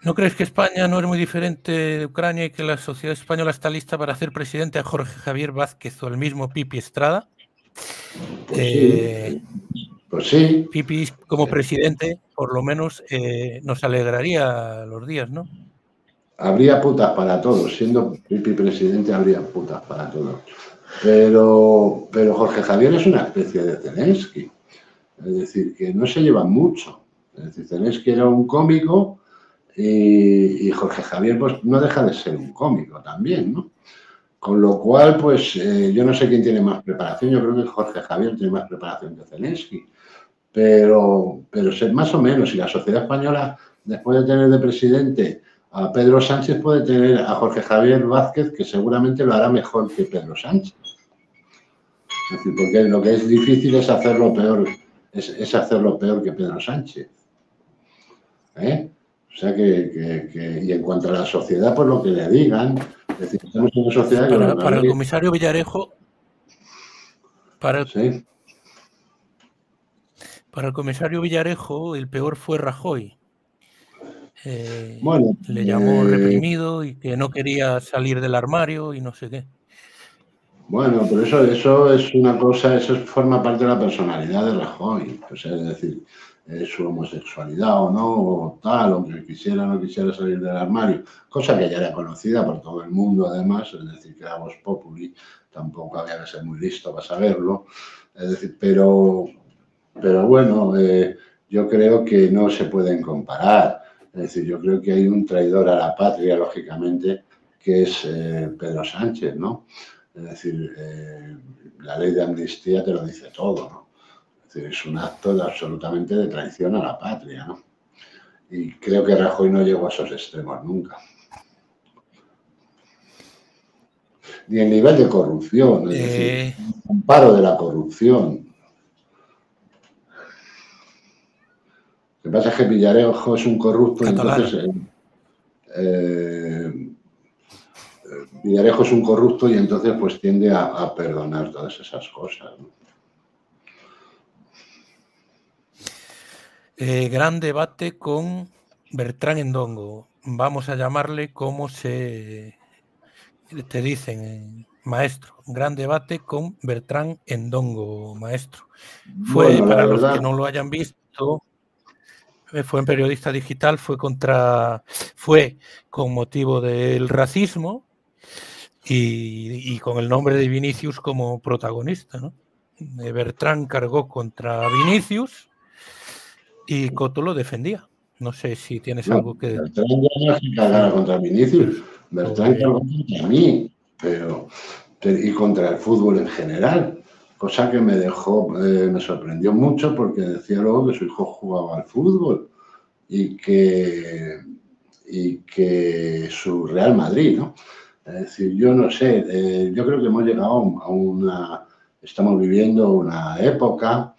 ¿No crees que España no es muy diferente de Ucrania y que la sociedad española está lista para hacer presidente a Jorge Javier Vázquez o el mismo Pipi Estrada? Pues sí. Pipi como presidente, por lo menos, nos alegraría los días, ¿no? Habría putas para todos. Siendo Pipi presidente, habría putas para todos. Pero Jorge Javier es una especie de Zelensky. Es decir, que no se llevan mucho. Es decir, Zelensky era un cómico y Jorge Javier pues no deja de ser un cómico también, ¿no? Con lo cual, pues yo no sé quién tiene más preparación. Yo creo que Jorge Javier tiene más preparación que Zelensky. Pero más o menos, y la sociedad española, después de tener de presidente a Pedro Sánchez, puede tener a Jorge Javier Vázquez, que seguramente lo hará mejor que Pedro Sánchez. Es decir, porque lo que es difícil es hacerlo peor, es hacerlo peor que Pedro Sánchez. O sea y en cuanto a la sociedad, pues lo que le digan, es decir, estamos en una sociedad que... Para el comisario Villarejo, Sí. Para el comisario Villarejo, el peor fue Rajoy. Bueno, le llamó reprimido y que no quería salir del armario y no sé qué. Bueno, pero eso es una cosa, eso forma parte de la personalidad de Rajoy. O sea, es decir, su homosexualidad o no, o tal, o que quisiera o no quisiera salir del armario, cosa que ya era conocida por todo el mundo además, es decir, que era vox populi, tampoco había que ser muy listo para saberlo. Es decir, pero bueno, yo creo que no se pueden comparar. Es decir, yo creo que hay un traidor a la patria, lógicamente, que es Pedro Sánchez, ¿no? Es decir, la ley de amnistía te lo dice todo, ¿no? Es decir, es un acto absolutamente de traición a la patria, ¿no? Y creo que Rajoy no llegó a esos extremos nunca. Ni el nivel de corrupción, es decir, un paro de la corrupción. Lo que pasa es que Villarejo es un corrupto Catalana. y entonces... Villarejo es un corrupto y entonces pues tiende a perdonar todas esas cosas, ¿no? Gran debate con Bertrán Endongo. Vamos a llamarle como te dicen, maestro. Gran debate con Bertrán Endongo, maestro. Fue, Bueno, la para los verdad... que no lo hayan visto, fue en Periodista Digital, fue con motivo del racismo y con el nombre de Vinicius como protagonista, ¿no? Bertrán cargó contra Vinicius y Coto lo defendía. No sé si tienes algo que Bertrán ya no se cargara decir contra Vinicius, Bertrán cargó contra mí, y contra el fútbol en general, cosa que me dejó, me sorprendió mucho porque decía luego que su hijo jugaba al fútbol y que su Real Madrid, ¿no? Es decir, yo no sé, yo creo que hemos llegado a estamos viviendo una época,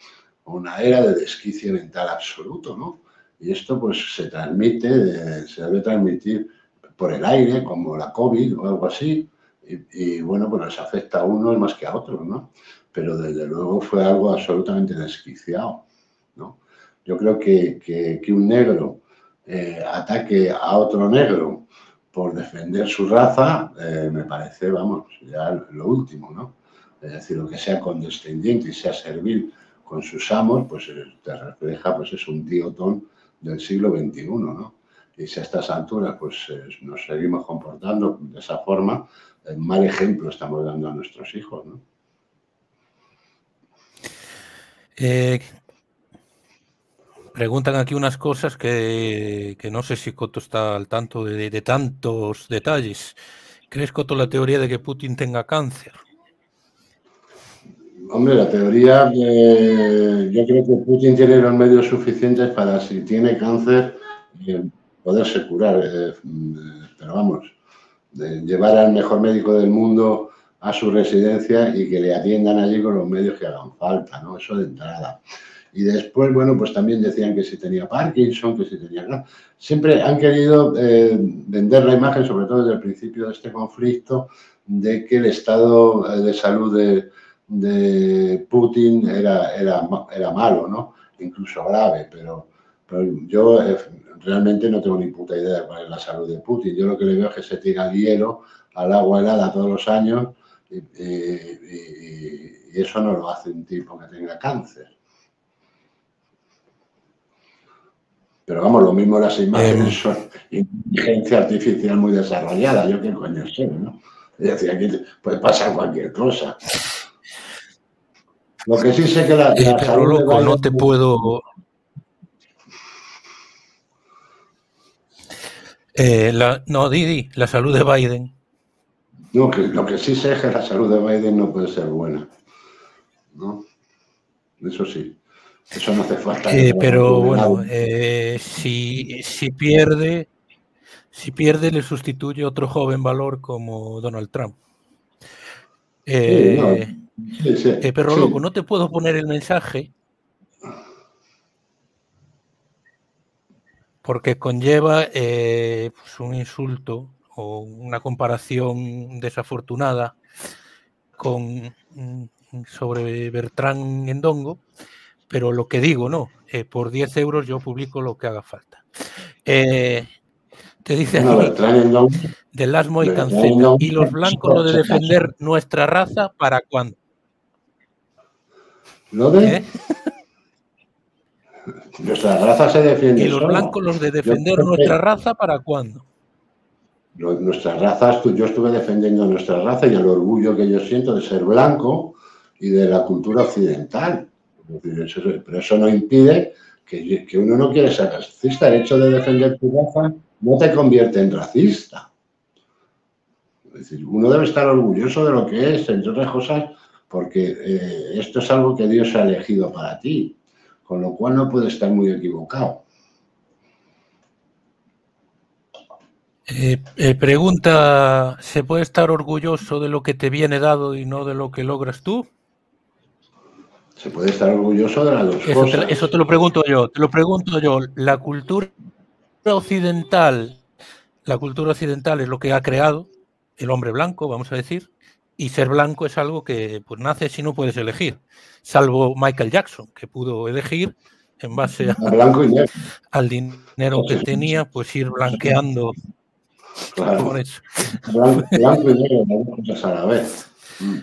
una era de desquicio mental absoluto, ¿no? Y esto pues se debe transmitir por el aire, como la COVID o algo así, y bueno, pues les afecta a unos más que a otros, ¿no? Pero desde luego fue algo absolutamente desquiciado, ¿no? Yo creo que un negro ataque a otro negro por defender su raza, me parece, vamos, ya lo último, ¿no? Es decir, lo que sea condescendiente y sea servil con sus amos, pues te refleja, pues es un diotón del siglo XXI, ¿no? Y si a estas alturas, pues nos seguimos comportando de esa forma, mal ejemplo estamos dando a nuestros hijos, ¿no? Preguntan aquí unas cosas que no sé si Coto está al tanto de tantos detalles. ¿Crees, Coto, la teoría de que Putin tenga cáncer? Hombre, la teoría, yo creo que Putin tiene los medios suficientes para, si tiene cáncer, poderse curar. Pero vamos, llevar al mejor médico del mundo a su residencia y que le atiendan allí con los medios que hagan falta, ¿no? Eso de entrada. Y después, bueno, pues también decían que si tenía Parkinson, que si tenía... Siempre han querido vender la imagen, sobre todo desde el principio de este conflicto, de que el estado de salud de Putin era malo, ¿no? Incluso grave, pero yo realmente no tengo ni puta idea de cuál es la salud de Putin. Yo lo que le veo es que se tira el hielo al agua helada todos los años y eso no lo hace un tipo que tenga cáncer. Pero vamos, lo mismo las imágenes son inteligencia artificial muy desarrollada, yo qué coño sé, ¿no? Es decir, aquí puede pasar cualquier cosa. Lo que sí sé que la pero salud loco, de Biden... no te puedo... no, Didi, la salud de Biden. No, lo que sí sé es que la salud de Biden no puede ser buena, ¿no? Eso sí. Eso no hace falta que pero bueno, si pierde, le sustituye otro joven valor como Donald Trump. Sí, no, sí, Pero loco, sí. no te puedo poner el mensaje porque conlleva pues un insulto o una comparación desafortunada sobre Bertrán Endongo, pero lo que digo, no, por 10 euros yo publico lo que haga falta. Te dice aquí, de Last Mohican Z, ¿y los blancos lo de defender nuestra raza para cuándo? ¿Lo de? Nuestra raza se defiende. ¿Y los blancos los de defender nuestra raza para cuándo? Nuestras razas, yo estuve defendiendo nuestra raza y el orgullo que yo siento de ser blanco y de la cultura occidental. Pero eso no impide que uno no quiere ser racista. El hecho de defender tu raza no te convierte en racista. Es decir, uno debe estar orgulloso de lo que es, entre otras cosas, porque esto es algo que Dios ha elegido para ti, con lo cual no puedes estar muy equivocado. Pregunta, ¿se puede estar orgulloso de lo que te viene dado y no de lo que logras tú? Se puede estar orgulloso de las dos cosas. Eso te lo pregunto yo, La cultura occidental es lo que ha creado el hombre blanco, vamos a decir, y ser blanco es algo que pues naces y no puedes elegir, salvo Michael Jackson, que pudo elegir en base al dinero que tenía, pues ir blanqueando. Claro. Por eso. Blanco y negro, las cosas a la vez.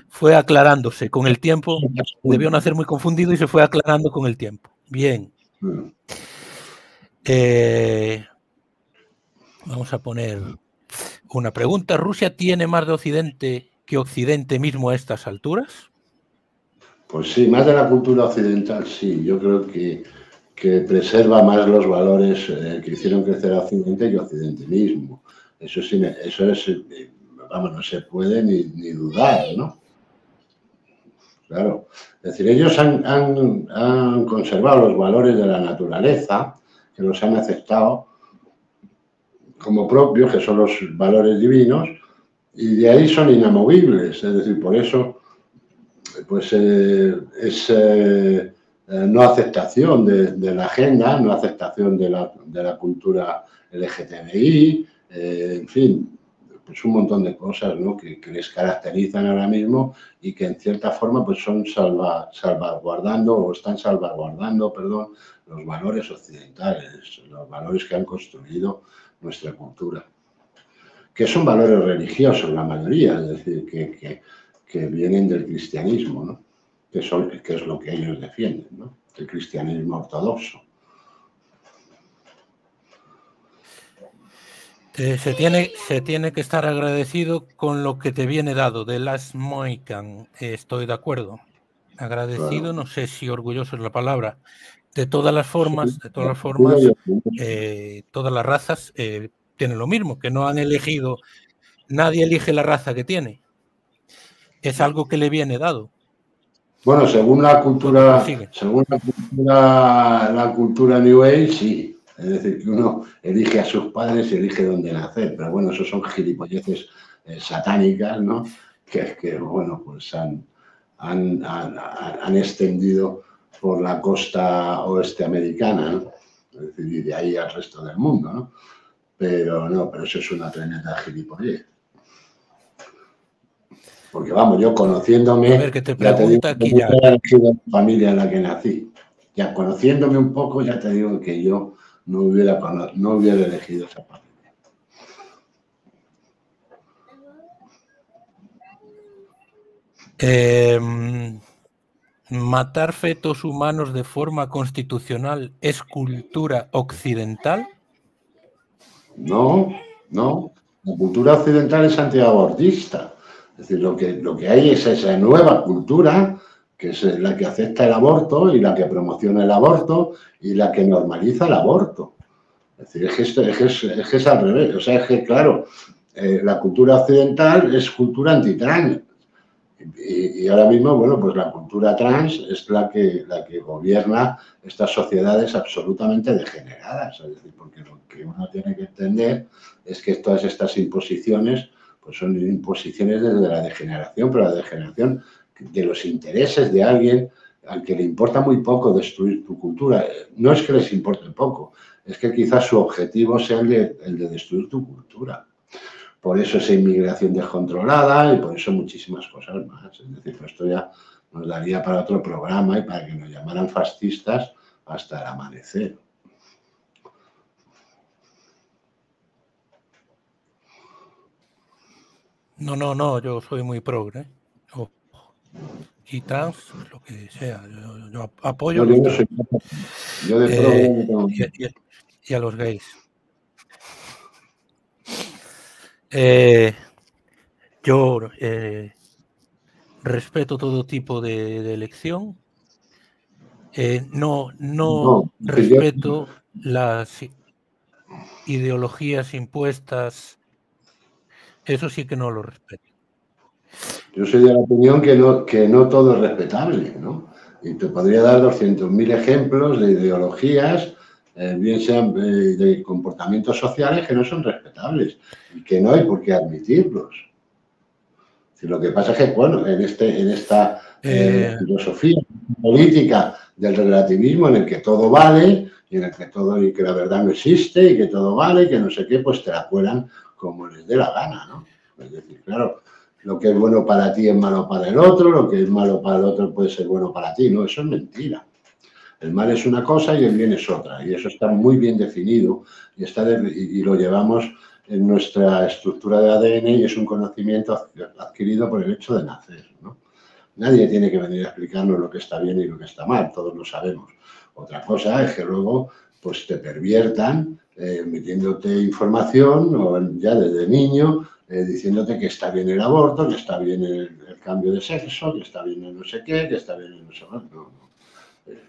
Fue aclarándose con el tiempo, debió nacer muy confundido y se fue aclarando con el tiempo. Bien. Vamos a poner una pregunta. ¿Rusia tiene más de Occidente que Occidente mismo a estas alturas? Pues sí, más de la cultura occidental, sí. Yo creo que preserva más los valores que hicieron crecer a Occidente que Occidente mismo. Eso es, vamos, no se puede ni dudar, ¿no? Claro. Es decir, ellos han conservado los valores de la naturaleza, que los han aceptado como propios, que son los valores divinos, y de ahí son inamovibles. Es decir, por eso, pues no aceptación de la agenda, no aceptación de la cultura LGTBI, en fin, pues un montón de cosas, ¿no?, que les caracterizan ahora mismo y que en cierta forma pues son salvaguardando o están salvaguardando, perdón, los valores occidentales, los valores que han construido nuestra cultura, que son valores religiosos la mayoría, es decir, que vienen del cristianismo, ¿no?, que es lo que ellos defienden, ¿no?, el cristianismo ortodoxo. Se tiene que estar agradecido con lo que te viene dado de Last Mohican. Estoy de acuerdo. Agradecido, claro. No sé si orgulloso es la palabra. De todas las formas, todas las razas tienen lo mismo, que no han elegido, nadie elige la raza que tiene. Es algo que le viene dado. Bueno, según la cultura New Age, sí. Es decir, que uno elige a sus padres y elige dónde nacer. Pero bueno, eso son gilipolleces satánicas, ¿no?, que bueno, pues han extendido por la costa oeste americana, ¿no?, es decir, y de ahí al resto del mundo, ¿no? Pero eso es una tremenda gilipollez. Porque vamos, yo conociéndome, a ver, que te pregunta aquí ya. La familia en la que nací. Ya conociéndome un poco, ya te digo que yo no hubiera elegido esa familia. ¿Matar fetos humanos de forma constitucional es cultura occidental? No. La cultura occidental es antiabortista. Es decir, lo que hay es esa nueva cultura, que es la que acepta el aborto y la que promociona el aborto y la que normaliza el aborto. Es decir, es que es al revés. O sea, es que, claro, la cultura occidental es cultura antitrans. Y ahora mismo, bueno, pues la cultura trans es la que gobierna estas sociedades absolutamente degeneradas. Es decir, porque lo que uno tiene que entender es que todas estas imposiciones pues son imposiciones desde la degeneración, pero la degeneración de los intereses de alguien al que le importa muy poco destruir tu cultura. No es que les importe poco, es que quizás su objetivo sea el de destruir tu cultura. Por eso esa inmigración descontrolada y por eso muchísimas cosas más. Es decir, esto ya nos daría para otro programa y para que nos llamaran fascistas hasta el amanecer. No, yo soy muy progre. Y trans, lo que sea. Yo apoyo No, a los trans. Yo de progre y a los gays. Yo respeto todo tipo de elección. No respeto las ideologías impuestas. Eso sí que no lo respeto. Yo soy de la opinión que no todo es respetable, ¿no? Y te podría dar 200.000 ejemplos de ideologías, bien sean de comportamientos sociales que no son respetables y que no hay por qué admitirlos. Lo que pasa es que, bueno, en esta filosofía política del relativismo en el que todo vale y en el y que la verdad no existe y que todo vale y que no sé qué, pues te la cuelan como les dé la gana, ¿no? Es decir, claro, lo que es bueno para ti es malo para el otro, lo que es malo para el otro puede ser bueno para ti, ¿no? Eso es mentira. El mal es una cosa y el bien es otra, y eso está muy bien definido y lo llevamos en nuestra estructura de ADN y es un conocimiento adquirido por el hecho de nacer, ¿no? Nadie tiene que venir a explicarnos lo que está bien y lo que está mal, todos lo sabemos. Otra cosa es que luego pues te perviertan metiéndote información o ya desde niño diciéndote que está bien el aborto, que está bien el cambio de sexo, que está bien el no sé qué, que está bien el no sé qué. No. El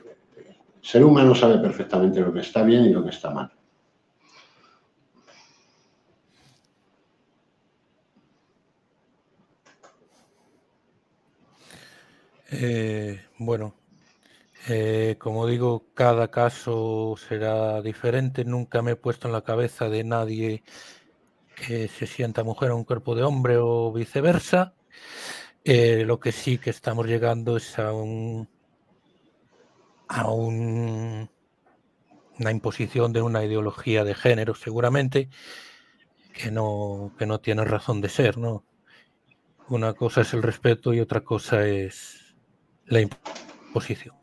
ser humano sabe perfectamente lo que está bien y lo que está mal. Bueno, como digo, cada caso será diferente. Nunca me he puesto en la cabeza de nadie que se sienta mujer a un cuerpo de hombre o viceversa. Lo que sí que estamos llegando es a una imposición de una ideología de género, seguramente, que no tiene razón de ser, ¿no? Una cosa es el respeto y otra cosa es la imposición.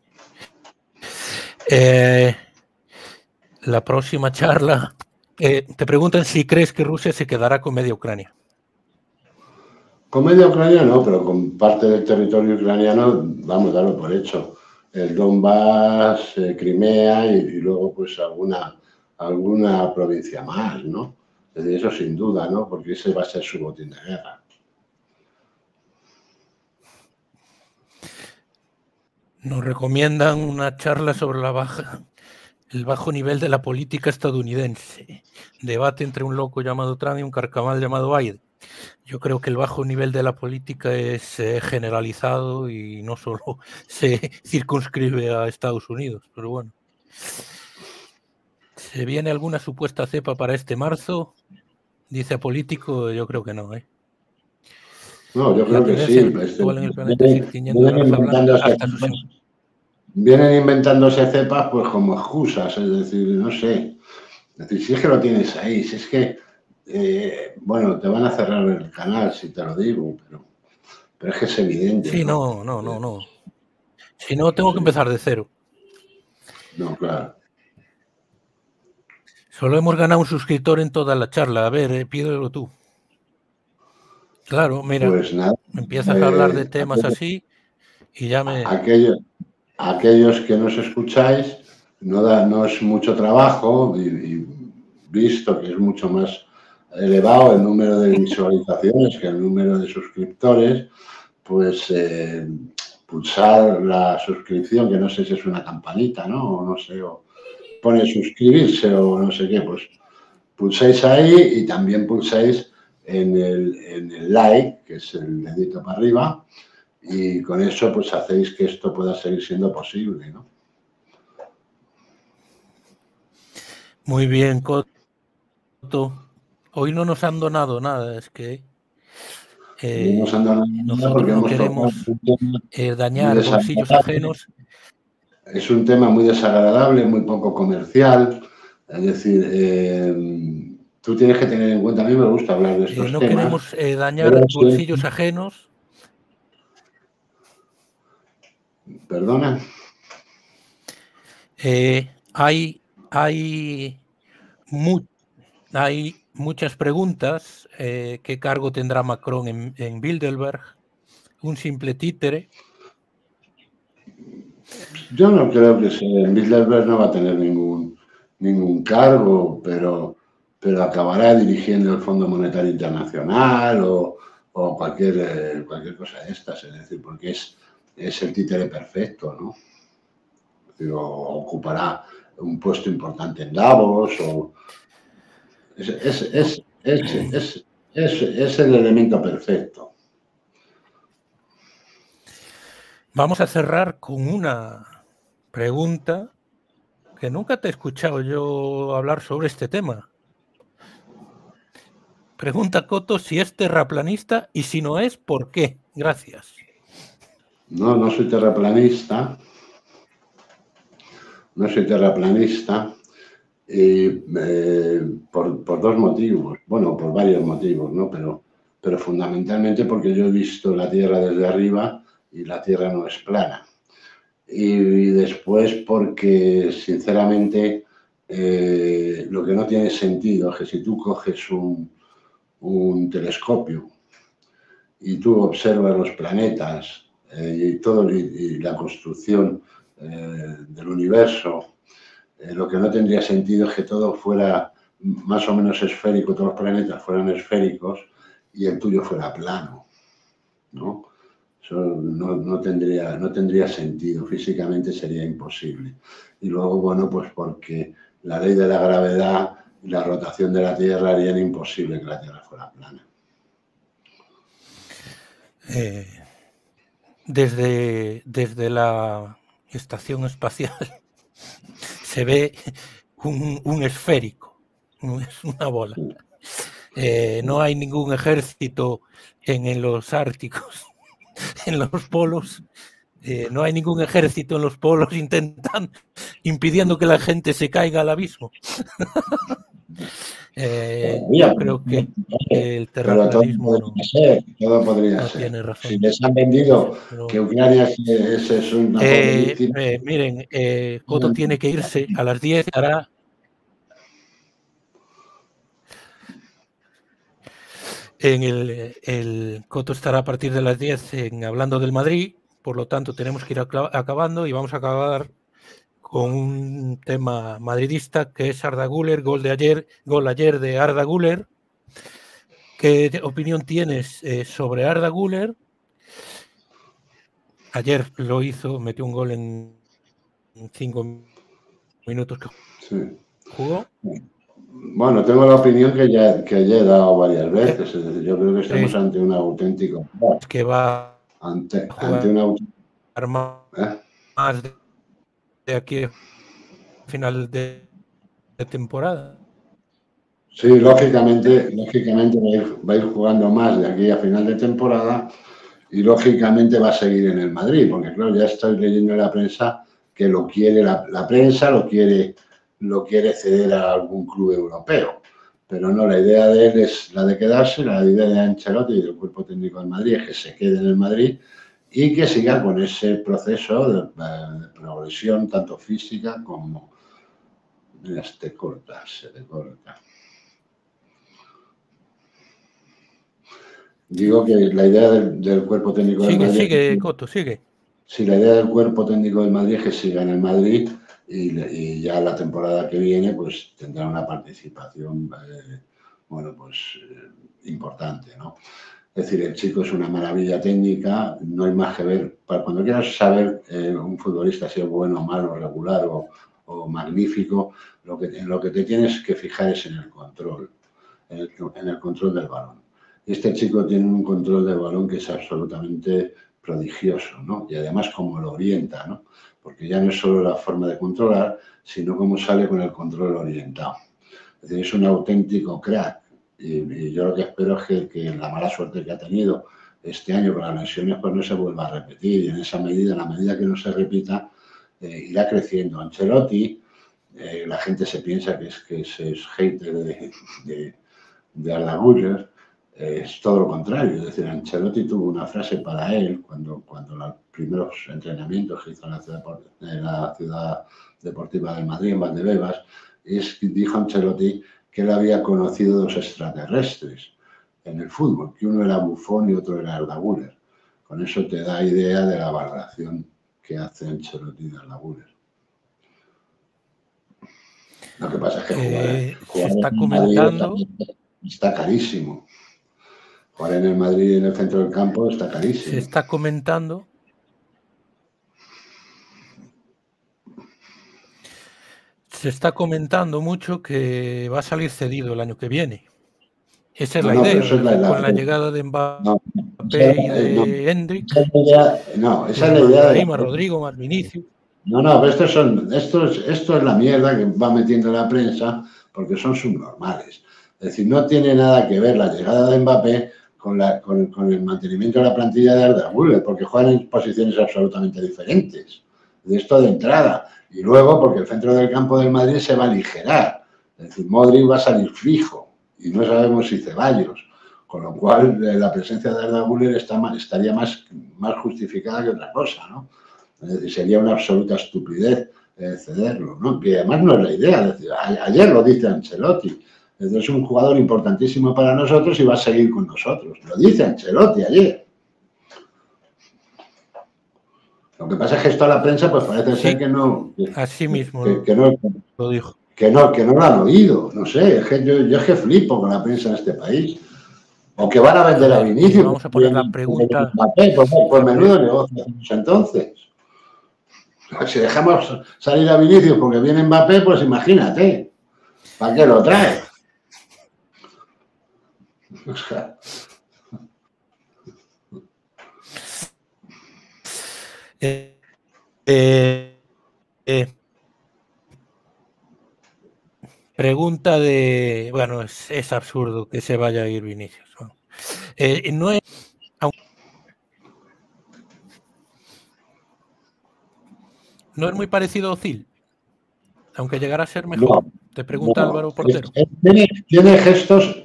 La próxima charla, te preguntan si crees que Rusia se quedará con media Ucrania. Con media Ucrania no, pero con parte del territorio ucraniano, vamos, darlo por hecho. El Donbass, Crimea y luego pues alguna provincia más, ¿no? Es decir, eso sin duda, ¿no? Porque ese va a ser su botín de guerra. Nos recomiendan una charla sobre el bajo nivel de la política estadounidense. Debate entre un loco llamado Trump y un carcamal llamado Biden. Yo creo que el bajo nivel de la política es generalizado y no solo se circunscribe a Estados Unidos, pero bueno. ¿Se viene alguna supuesta cepa para este marzo? Dice Político, yo creo que no, ¿eh? No, yo creo que sí. En el planeta es ir tiñendo de raza blanca hasta vienen inventándose cepas pues como excusas, es decir, no sé. Es decir, si es que lo tienes ahí, si es que, bueno, te van a cerrar el canal si te lo digo, pero es que es evidente. Sí, no. Si no, tengo que empezar de cero. No, claro. Solo hemos ganado un suscriptor en toda la charla. A ver, pídelo tú. Claro, mira, pues nada, empiezas a hablar de temas así y ya me... Aquellos que nos escucháis, no es mucho trabajo y visto que es mucho más elevado el número de visualizaciones que el número de suscriptores, pues pulsar la suscripción, que no sé si es una campanita, ¿no? O no sé, o pone suscribirse o no sé qué, pues pulsáis ahí y también pulsáis en el like, que es el dedito para arriba, y con eso pues hacéis que esto pueda seguir siendo posible, ¿no? Muy bien, Coto. Hoy no nos han donado nada, es que nosotros no queremos dañar bolsillos ajenos. Es un tema muy desagradable, muy poco comercial, es decir, tú tienes que tener en cuenta, a mí me gusta hablar de estos no temas. queremos dañar bolsillos ajenos. ¿Perdona? Hay muchas preguntas. ¿Qué cargo tendrá Macron en Bilderberg? ¿Un simple títere? Yo no creo que en Bilderberg no va a tener ningún cargo, pero acabará dirigiendo el Fondo Monetario Internacional o cualquier cosa de estas, es decir, porque es el títere perfecto, ¿no? O ocupará un puesto importante en Davos, o es el elemento perfecto. Vamos a cerrar con una pregunta que nunca te he escuchado yo hablar sobre este tema. Pregunta Coto si es terraplanista y si no es, ¿por qué? Gracias. No soy terraplanista. No soy terraplanista por dos motivos, bueno, por varios motivos, ¿no? Pero fundamentalmente porque yo he visto la Tierra desde arriba y la Tierra no es plana. Y después porque, sinceramente, lo que no tiene sentido es que si tú coges un telescopio y tú observas los planetas y la construcción del universo, lo que no tendría sentido es que todo fuera más o menos esférico, todos los planetas fueran esféricos y el tuyo fuera plano, ¿no? Eso no tendría sentido, físicamente sería imposible. Y luego, bueno, pues porque la ley de la gravedad y la rotación de la Tierra harían imposible que la Tierra fuera plana. Desde la estación espacial se ve un esférico, es una bola. No hay ningún ejército en los árticos, en los polos. No hay ningún ejército en los polos impidiendo que la gente se caiga al abismo. Yo creo que el terraplanismo todo podría ser. Tiene razón. Si les han vendido que Ucrania es una pobre víctima. Miren, Coto tiene que irse a las 10. El Coto estará a partir de las 10 hablando del Madrid, por lo tanto tenemos que ir acabando y vamos a acabar con un tema madridista que es Arda Güler, gol ayer de Arda Güler. ¿Qué opinión tienes sobre Arda Güler? Ayer lo hizo, metió un gol en 5 minutos que jugó. Bueno, tengo la opinión que ya he dado varias veces. Es decir, yo creo que estamos ante un auténtico. Que va ante un auténtico. Más de aquí a final de temporada. Sí, lógicamente va a ir jugando más de aquí a final de temporada y lógicamente va a seguir en el Madrid, porque claro, ya estoy leyendo en la prensa que lo quiere la prensa, lo quiere ceder a algún club europeo. Pero no, la idea de él es la de quedarse, la idea de Ancelotti y del cuerpo técnico del Madrid es que se quede en el Madrid y que siga con ese proceso de progresión, tanto física como... Mira, se te corta. Digo que la idea del cuerpo técnico del Madrid... Sigue, Coto, sigue. Sí, la idea del cuerpo técnico del Madrid es que siga en el Madrid y ya la temporada que viene pues tendrá una participación, importante, ¿no? Es decir, el chico es una maravilla técnica, no hay más que ver. Cuando quieras saber un futbolista si es bueno, malo, regular o magnífico, en lo que te tienes que fijar es en el control, en el control del balón. Este chico tiene un control del balón que es absolutamente prodigioso, ¿no? Y además cómo lo orienta, ¿no? Porque ya no es solo la forma de controlar, sino cómo sale con el control orientado. Es decir, es un auténtico crack. Y yo lo que espero es que la mala suerte que ha tenido este año con las lesiones pues no se vuelva a repetir. Y en esa medida, en la medida que no se repita, irá creciendo. Ancelotti, la gente se piensa que es hater de Arda Güler. es todo lo contrario. Es decir, Ancelotti tuvo una frase para él cuando los primeros entrenamientos que hizo en la ciudad deportiva del Madrid, en Valdebebas, dijo Ancelotti que él había conocido dos extraterrestres en el fútbol, que uno era Buffon y otro era Arda Güler. Con eso te da idea de la valoración que hace Ancelotti de Arda Güler. Lo que pasa es que jugar se está en comentando, Madrid está carísimo. Jugar en el Madrid, en el centro del campo, está carísimo. Se está comentando mucho que va a salir cedido el año que viene. Esa es la idea, con la llegada de Mbappé y de Endrick. Esa es la idea de Rodrigo, más Vinicius. No, pero esto es la mierda que va metiendo la prensa porque son subnormales. Es decir, no tiene nada que ver la llegada de Mbappé con el mantenimiento de la plantilla de Arda Güler, porque juegan en posiciones absolutamente diferentes. De esto de entrada. Y luego porque el centro del campo del Madrid se va a aligerar. Es decir, Modric va a salir fijo y no sabemos si Ceballos. Con lo cual la presencia de Arda Güler estaría más justificada que otra cosa, ¿no? Es decir, sería una absoluta estupidez cederlo, ¿no? Que además no es la idea. Es decir, ayer lo dice Ancelotti. Es un jugador importantísimo para nosotros y va a seguir con nosotros. Lo dice Ancelotti ayer. Lo que pasa es que esto a la prensa pues parece ser que no... Así mismo que no lo dijo. Que no lo han oído. No sé, yo es que flipo con la prensa en este país. O que van a vender a Vinicius. Vamos a poner la pregunta. Pues menudo negocio entonces. Si dejamos salir a Vinicius porque viene Mbappé, pues imagínate. ¿Para qué lo trae? O sea. Pregunta de... Bueno, es absurdo que se vaya a ir Vinicius. No es... No es muy parecido a Özil, aunque llegara a ser mejor. No, te pregunta Álvaro Portero. Tiene gestos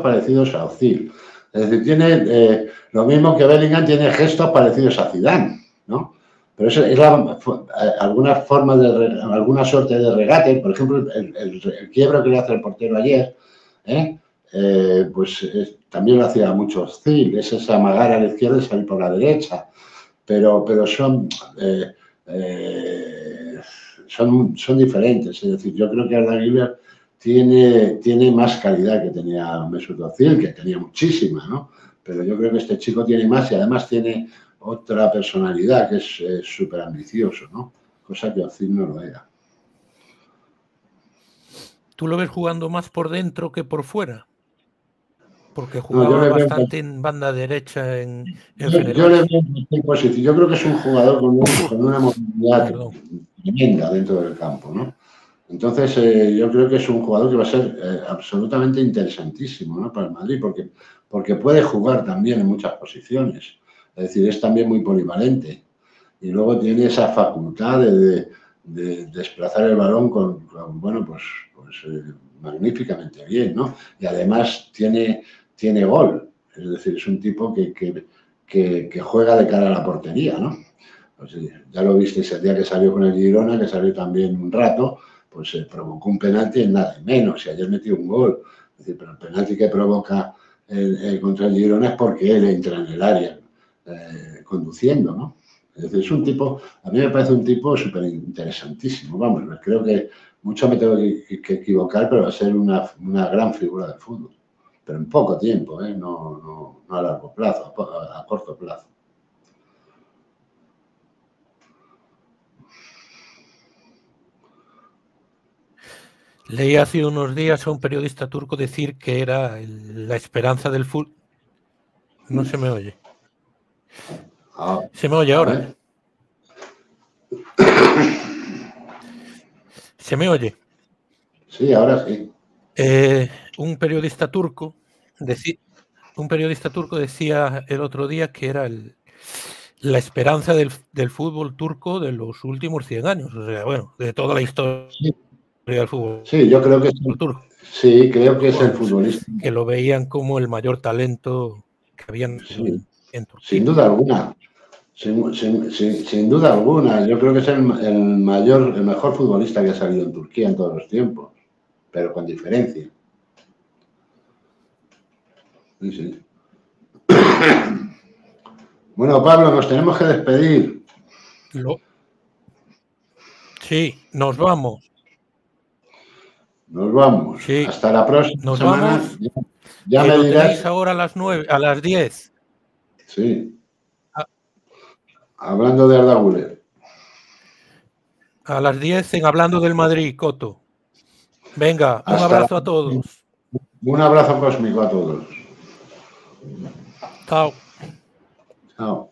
parecidos a Özil. Es decir, tiene lo mismo que Bellingham, tiene gestos parecidos a Zidane, ¿no? Pero es alguna forma alguna suerte de regate. Por ejemplo, el quiebro que le hace el portero ayer, también lo hacía mucho Özil. Es esa amagar a la izquierda y salir por la derecha. Pero son diferentes. Es decir, yo creo que Arda Güler tiene más calidad que tenía Mesut Özil, que tenía muchísima, ¿no? Pero yo creo que este chico tiene más y además tiene otra personalidad que es súper ambicioso, ¿no? Cosa que Özil no lo era. ¿Tú lo ves jugando más por dentro que por fuera? Porque jugaba bastante en banda derecha en general. Yo le veo en posición. Yo creo que es un jugador con una movilidad tremenda dentro del campo, ¿no? Entonces, yo creo que es un jugador que va a ser absolutamente interesantísimo, ¿no? Para el Madrid, porque puede jugar también en muchas posiciones. Es decir, es también muy polivalente. Y luego tiene esa facultad de desplazar el balón magníficamente bien, ¿no? Y además tiene gol. Es decir, es un tipo que juega de cara a la portería, ¿no? Pues, ya lo visteis el día que salió con el Girona, que salió también un rato, pues provocó un penalti en nada menos, y ayer metió un gol. Es decir, pero el penalti que provoca contra el Girona es porque él entra en el área conduciendo, ¿no? Es decir, es un tipo, a mí me parece un tipo súper interesantísimo. Vamos, creo que mucho me tengo que equivocar, pero va a ser una gran figura del fútbol. Pero en poco tiempo, no a largo plazo, a corto plazo. Leí hace unos días a un periodista turco decir que era la esperanza del fútbol. No se me oye. Se me oye ahora. ¿Se me oye? Sí, ahora sí. Un periodista turco decía el otro día que era la esperanza del fútbol turco de los últimos 100 años. O sea, bueno, de toda la historia del fútbol. Sí, yo creo que Sí, creo que es el futbolista. Que lo veían como el mayor talento que habían Sí, en Turquía. sin duda alguna. Sin duda alguna. Yo creo que es el mejor futbolista que ha salido en Turquía en todos los tiempos, pero con diferencia. Sí, sí. Bueno, Pablo, nos tenemos que despedir. Sí, nos vamos. Nos vamos. Sí. Hasta la próxima semana. Vamos. Ya me dirás. Tenéis ahora a las 9, a las 10. Sí. Hablando de Arda Güler. A las 10 en Hablando del Madrid, Coto. Venga, un abrazo a todos. Un abrazo cósmico a todos. Chao. Chao.